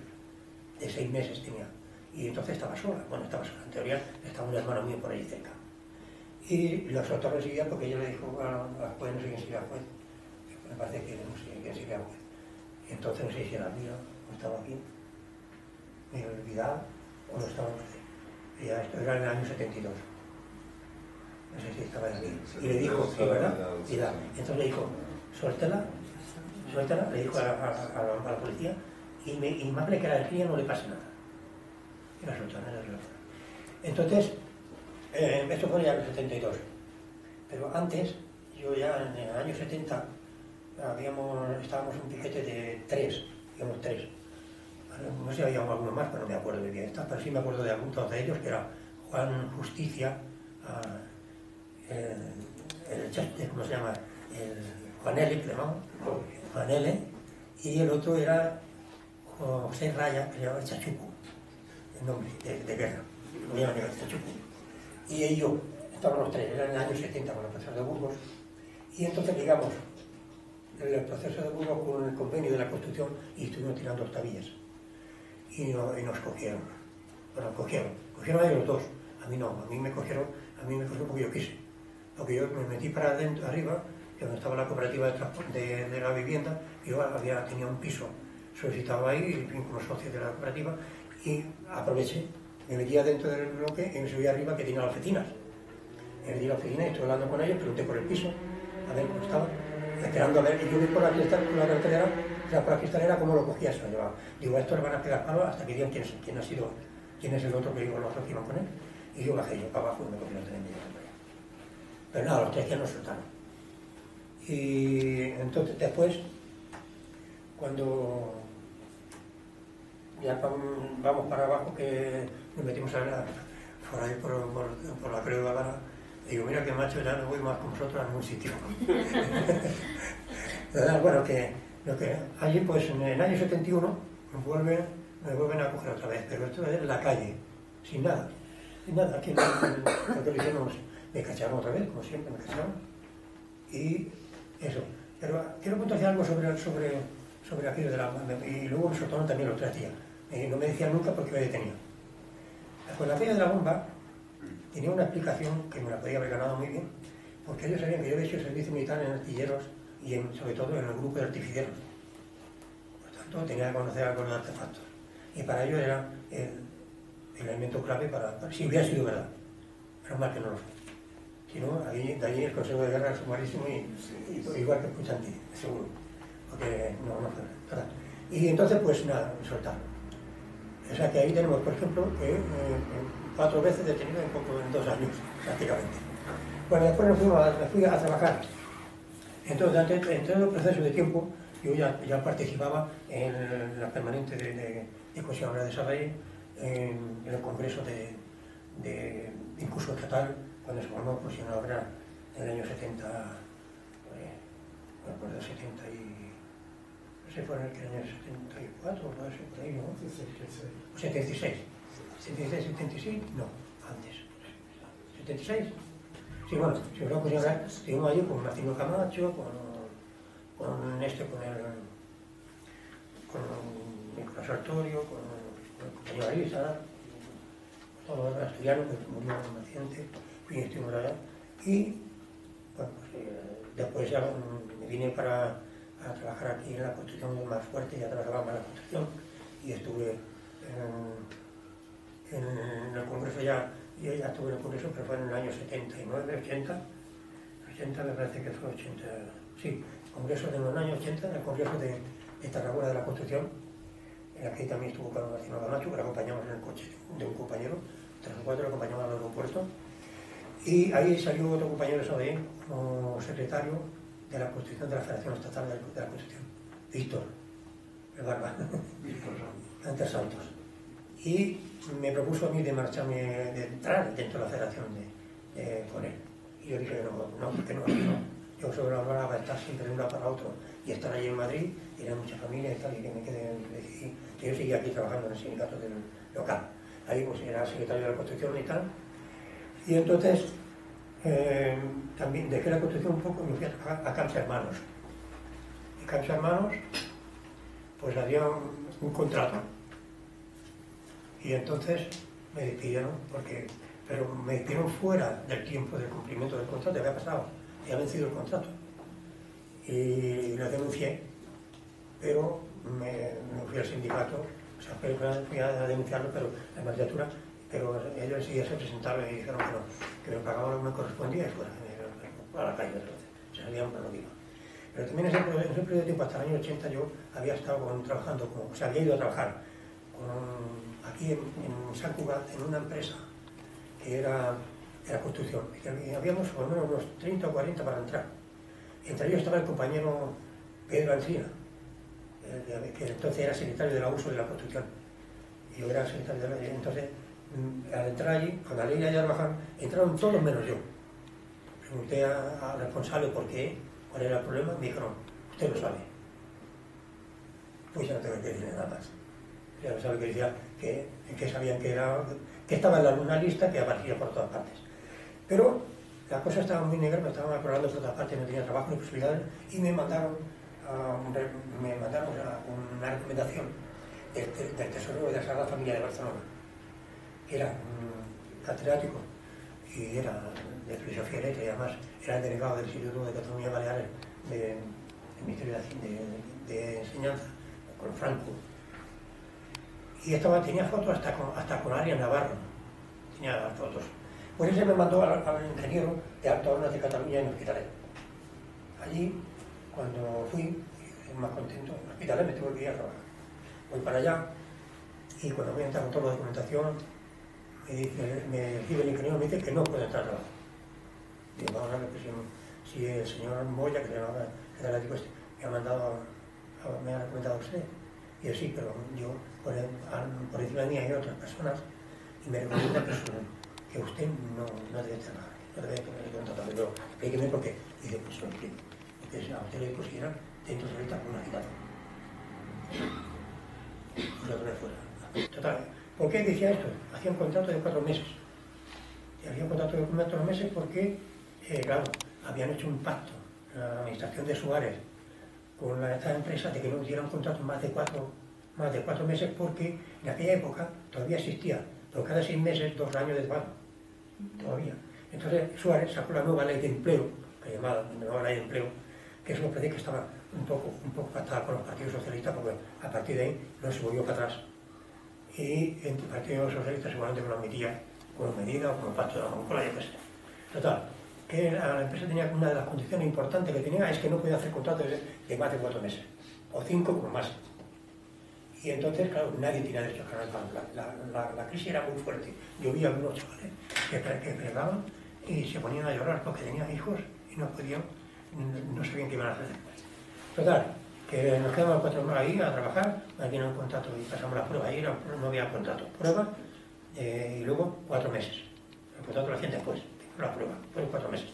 de 6 meses tenía, y entonces estaba sola. Bueno, estaba sola, en teoría estaba un hermano mío por ahí cerca. Y los otros le seguían porque ella le dijo a la juez, no sé quién sería el juez, me parece que no sé quién sería el juez. Y entonces no sé si era mío, o estaba aquí, me he olvidado, o no estaba, y ya esto era en el año 72. No sé si estaba aquí. Y le dijo, sí, ¿verdad? Y entonces le dijo, suéltala, le dijo a la policía, y más le que a la cría no le pase nada. Y la soltaron, Entonces, esto fue ya en el 72. Pero antes, yo ya en el año 70, estábamos en un piquete de 3. No sé si había alguno más, pero no me acuerdo de bien. Pero sí me acuerdo de algunos de ellos, que era Juan Justicia, ¿cómo se llama? Juan L, creo, Juan L, y el otro era José Raya, que se llamaba Chachuco, el nombre de guerra, lo llaman Chachuco. Y ellos, estaban los tres, eran en el año 70 con el proceso de Burgos, y entonces ligamos el proceso de Burgos con el convenio de la Constitución y estuvimos tirando octavillas. Y nos cogieron. Bueno, cogieron a ellos los dos. A mí no, a mí me cogieron porque yo quise. Porque yo me metí para adentro, arriba, que donde estaba la cooperativa de la vivienda, y yo tenía un piso solicitado ahí, como socio de la cooperativa, y aproveché, me metí adentro del bloque y me subí arriba que tenía las oficinas. Me metí a la oficina y estuve hablando con ellos, pregunté por el piso, a ver cómo estaba, esperando a ver, y yo vi por la cartelera, por la cristalera cómo lo cogía, se lo llevaba. Digo, a esto le van a pegar palos hasta que digan quién es el otro que digo, los otros que iban con él. Y yo bajé yo para abajo y me cogí los tres medios. Pero nada, los tres ya nos soltaron. Y entonces después, cuando ya vamos para abajo, que nos metimos por ahí por la Creu de Gavara, digo, mira que macho, ya no voy más con vosotros a ningún sitio. Bueno, que allí pues en el año 71 me vuelven a coger otra vez, pero esto es en la calle, sin nada, aquí en la televisión me cacharon otra vez, como siempre me cacharon, y eso. Pero quiero contar algo sobre aquello de la bomba, y luego me soltaron también los 3 días. No me decían nunca porque me detenían. Pues la aquello de la bomba tenía una explicación que me la podía haber ganado muy bien, porque ellos sabían que yo había hecho servicio militar en artilleros y sobre todo en el grupo de artificieros. Por tanto, tenía que conocer algo de artefactos. Y para ello era el elemento clave para si hubiera sido verdad. Menos mal que no lo fue. Si no, de allí el Consejo de Guerra es sumarísimo y igual que escuchante, seguro. Porque no fue verdad. Y entonces, pues nada, me soltaron. O sea que ahí tenemos, por ejemplo, 4 veces detenido en 2 años, prácticamente. Bueno, después me fui a trabajar. Entonces, entre el proceso de tiempo, yo ya participaba en la permanente de Comisión Obrera de Sabadell, en el Congreso de incluso estatal, cuando se formó Comisión Obrera en el año 70, me acuerdo, 70 y... no sé, fue en el año 74 o no sé, por ahí, ¿no? 76. 76, 76, no, antes. 76. Sí, bueno, si no, pues ahora estuvimos allí con Martino Camacho, con Nicolás Sartorio, con el compañero Arisa, con todos los asturianos que murió en un accidente, y estuvimos allá. Y, bueno, pues después ya me vine a trabajar aquí en la construcción más fuerte, ya trabajaba en la construcción, y estuve en el Congreso yo ya estuve en el Congreso, pero fue en el año 79, 80 me parece que fue 80, sí, Congreso de los años 80, el Congreso de Tarragona de la Construcción, en la que también estuvo Carlos Martino Camacho, que lo acompañamos en el coche de un compañero, 3 o 4 lo acompañamos al aeropuerto, y ahí salió otro compañero de Sabadell como secretario de la Constitución de la Federación Estatal de la Constitución, Víctor, el barba, antes Santos. Y me propuso a mí de marcharme, de entrar dentro de la federación con él. Y yo dije, no, porque no. Yo solo hablaba de estar siempre de un lado para otro y estar allí en Madrid, y era mucha familia y tal, y que me quedé, decidí que yo seguía aquí trabajando en el sindicato del local. Ahí pues era secretario de la Construcción y tal. Y entonces también dejé la Construcción un poco y me fui a trabajar a Camps Hermanos. Y Camps Hermanos, pues había un contrato. Y entonces me despidieron, pero me despidieron fuera del tiempo del cumplimiento del contrato, había pasado, había vencido el contrato. Y lo denuncié, pero me fui al sindicato, o sea, fui a denunciarlo, pero la magistratura, pero ellos sí se presentaron y dijeron que me pagaban lo que me correspondía y fuera, a la calle otra vez, se salían por lo mismo. Pero también en ese periodo de tiempo, hasta el año 80, yo había estado trabajando, o sea, había ido a trabajar aquí en San Cugat, en una empresa que era construcción. Y habíamos por lo menos unos 30 o 40 para entrar. Entre ellos estaba el compañero Pedro Ancina, que entonces era secretario del abuso de la construcción. Y yo era secretario de la... Entonces, al entrar allí, con la ley de trabajar, entraron todos menos yo. Pregunté al responsable por qué, cuál era el problema, me dijeron, usted lo sabe. Pues ya no tengo que decir nada más. Ya lo sabe, que decía que sabían que estaba en una lista que aparecía por todas partes. Pero la cosa estaba muy negra, me estaban acordando por todas partes, no tenía trabajo ni posibilidades, y me mandaron una recomendación del tesorero de la Sagrada Familia de Barcelona, que era un catedrático y era de filosofía y letra, y además era el delegado del Instituto de Cataluña y Baleares del Ministerio de Enseñanza, con Franco. Y tenía fotos hasta con Arias Navarro, tenía fotos. Pues ese me mandó al ingeniero de Alto Hornos de Cataluña en Hospitalet. Allí, cuando fui, más contento, en Hospitalet me tuve que ir a trabajar. Voy para allá y cuando voy a entrar con toda la documentación, me recibe el ingeniero y me dice que no puedo entrar a trabajar. Digo, vamos a ver si el señor Moya, que se llamaba el catedrático este, me ha recomendado a usted. Y yo sí, pero yo por encima de mí hay otras personas y me recomienda que usted no debe trabajar, no debe tener contrato. Pero explíqueme por qué. Y dice, pues lo explico. Porque a usted le consideran dentro de ahorita una citata. Y lo tomé fuera. Total, ¿por qué decía esto? Hacía un contrato de 4 meses. Y hacía un contrato de 4 meses porque, claro, habían hecho un pacto, la administración de Suárez, con esta empresa, de que no dieran contratos más de 4 meses, porque en aquella época todavía existía, pero cada 6 meses 2 años de trabajo, todavía. Entonces Suárez sacó la nueva ley de empleo, que llamaba nueva ley de empleo, que eso me parece que estaba un poco pactada con los partidos socialistas, porque a partir de ahí no se volvió para atrás. Y el Partido Socialista seguramente me lo admitía como medida o como pacto de la Moncola, yo qué sé. Total, que la empresa tenía una de las condiciones importantes que tenía es que no podía hacer contratos de más de 4 meses, o 5 como más. Y entonces, claro, nadie tenía derecho a ganar el pan. La crisis era muy fuerte. Yo vi a algunos chavales que fregaban y se ponían a llorar porque tenían hijos y no sabían qué iban a hacer después. Total, que nos quedamos 4 meses ahí a trabajar, aquí no hay contrato y pasamos la prueba, ahí no había contrato, prueba y luego 4 meses. El contrato lo hacían después, la prueba, fueron 4 meses.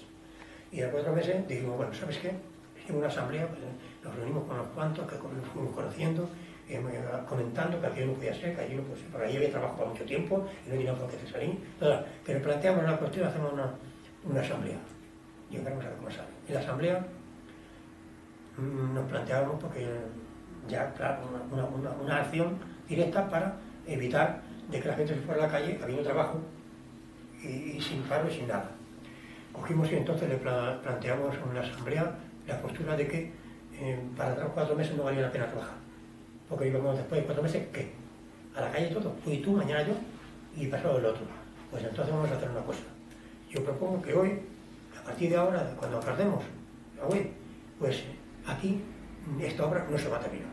Y a 4 meses dijimos, bueno, ¿sabes qué? Hicimos una asamblea, pues, nos reunimos con los cuantos, que nos fuimos conociendo, comentando que aquello no podía ser, que allí no podía ser, porque allí había trabajo para mucho tiempo y no teníamos por qué salir. Entonces, que nos planteamos la cuestión, hacemos una asamblea y veremos a ver cómo sale. En la asamblea nos planteábamos, porque ya, claro, una acción directa para evitar de que la gente se fuera a la calle habiendo trabajo y sin paro y sin nada. Cogimos y entonces le planteamos en la asamblea la postura de que para 3 o 4 meses no valía la pena trabajar. Porque íbamos después de 4 meses, ¿qué? A la calle todo. Fui tú, mañana yo y pasado el otro. Pues entonces vamos a hacer una cosa. Yo propongo que hoy, a partir de ahora, cuando tardemos, hoy, pues aquí esta obra no se va a terminar.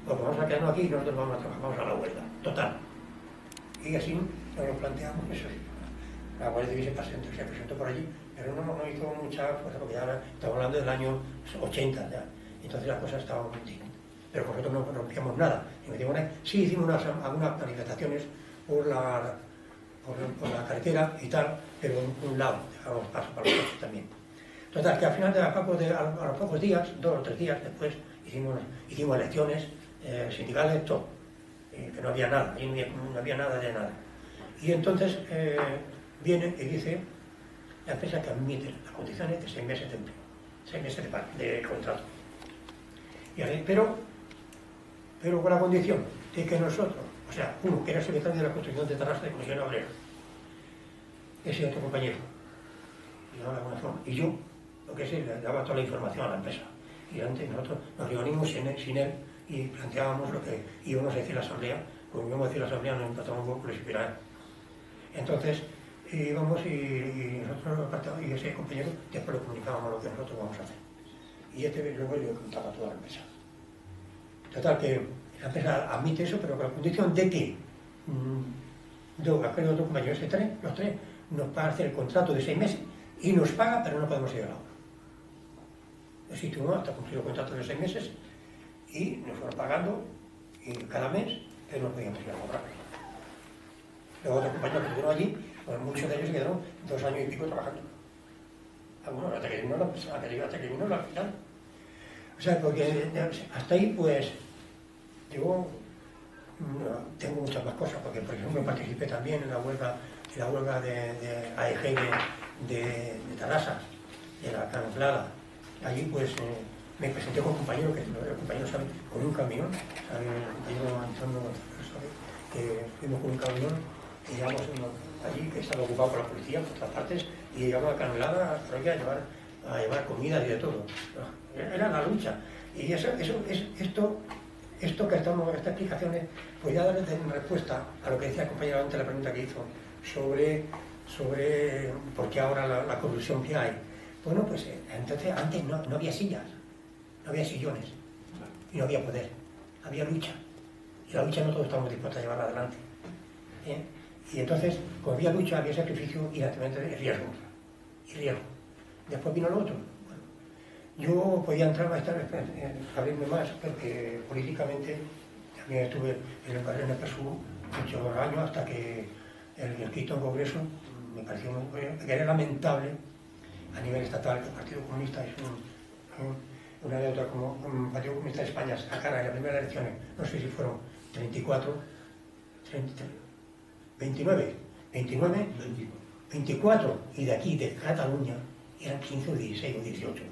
Porque vamos a quedarnos aquí y nosotros vamos a trabajar, vamos a la huelga. Total. Y así nos planteamos eso. La Guardia Civil se presentó por allí, pero no hizo mucha fuerza porque ya estamos hablando del año 80 ya. Entonces las cosas estaban muy bien. Pero nosotros no rompíamos nada. Sí hicimos algunas manifestaciones por la carretera y tal, pero en un lado, dejamos paso para los coches también. Total, que al final a los pocos días, 2 o 3 días después, hicimos elecciones sindicales, todo. Que no había nada, ahí no había nada de nada. Y entonces viene y dice la empresa que admite las condiciones de 6 meses de empleo, 6 meses de contrato. Pero con la condición de que nosotros, o sea, uno que era secretario de la construcción de Tarrasa de Comisión Obrera, ese otro compañero, y yo, lo que sé, le daba toda la información a la empresa. Y antes nosotros nos reunimos sin él y planteábamos lo que íbamos a decir en la asamblea, como íbamos a decir en la asamblea, nos empatamos un poco, les supiera él. Entonces íbamos y nosotros, y ese compañero, después le comunicábamos lo que nosotros vamos a hacer. Y luego le contaba a toda la empresa. Total, que la empresa admite eso, pero con la condición de que aquel otro compañero, los tres, nos paga hacer el contrato de 6 meses y nos paga, pero no podemos ir a la obra. Así tuvimos hasta cumplir el contrato de 6 meses y nos fueron pagando y cada mes, pero no podíamos ir a la obra. Los otros compañeros que estuvieron allí, pues muchos de ellos se quedaron 2 años y pico trabajando. Algunos hasta que terminó la final. O sea, porque hasta ahí, pues, yo tengo muchas más cosas, porque por ejemplo participé también en la huelga de AEG de Tarrasa, de la Canflada. Allí pues me presenté con un compañero, que el compañero sabe, con un camión, sabe, el compañero Antonio sabe, que fuimos con un camión y llegamos allí, que estaba ocupado por la policía por todas partes, y llegamos a Canflada a llevar comida y de todo. Era la lucha. Y estas explicaciones, pues ya darle respuesta a lo que decía el compañero antes, la pregunta que hizo sobre por qué ahora la corrupción que hay. Bueno, pues entonces antes no había sillas, no había sillones, y no había poder, había lucha. Y la lucha no todos estamos dispuestos a llevarla adelante. Y entonces, como había lucha, había sacrificio y naturalmente riesgo. Después vino lo otro. Yo podía entrar más tarde, abrirme más, porque políticamente también estuve en el PSUV muchos años, hasta que el quinto Congreso me pareció que era lamentable a nivel estatal que el Partido Comunista es una de otra, como el Partido Comunista de España sacara en las primeras elecciones, no sé si fueron 24, y de aquí, de Cataluña, eran 15 o 16 o 18.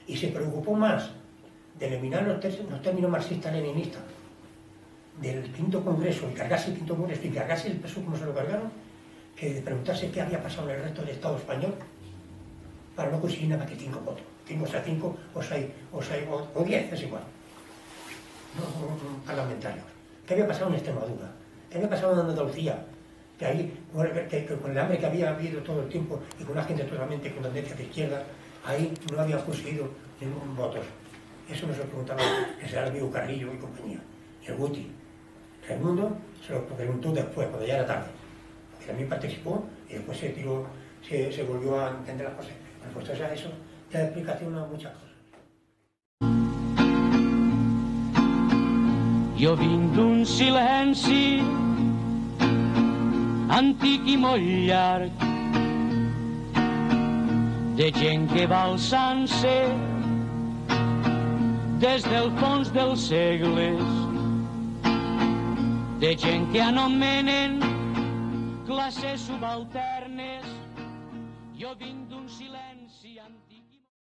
Y se preocupó más de eliminar los términos marxistas-leninistas del quinto Congreso y cargarse el quinto Congreso y cargarse el PSOE como se lo cargaron, que de preguntarse qué había pasado en el resto del Estado español para no conseguir nada más que 5 votos. 5 o 6 o 10, es igual. No, parlamentarios. ¿Qué había pasado en Extremadura? ¿Qué había pasado en Andalucía? Que ahí, con el hambre que había habido todo el tiempo y con una gente totalmente con tendencia de izquierda, ahí no habían conseguido ningún voto. Eso nos lo preguntaba el señor amigo Carrillo y compañía. Y el Guti. El mundo se lo preguntó después, cuando ya era tarde. Porque también participó y después se volvió a entender las cosas. Pues eso da explicación a muchas cosas. Jo vinc d'un silenci antic i molt llarg, de gent que va alçant-se des del fons dels segles, de gent que anomenen classes subalternes. Jo vinc d'un silenci antic.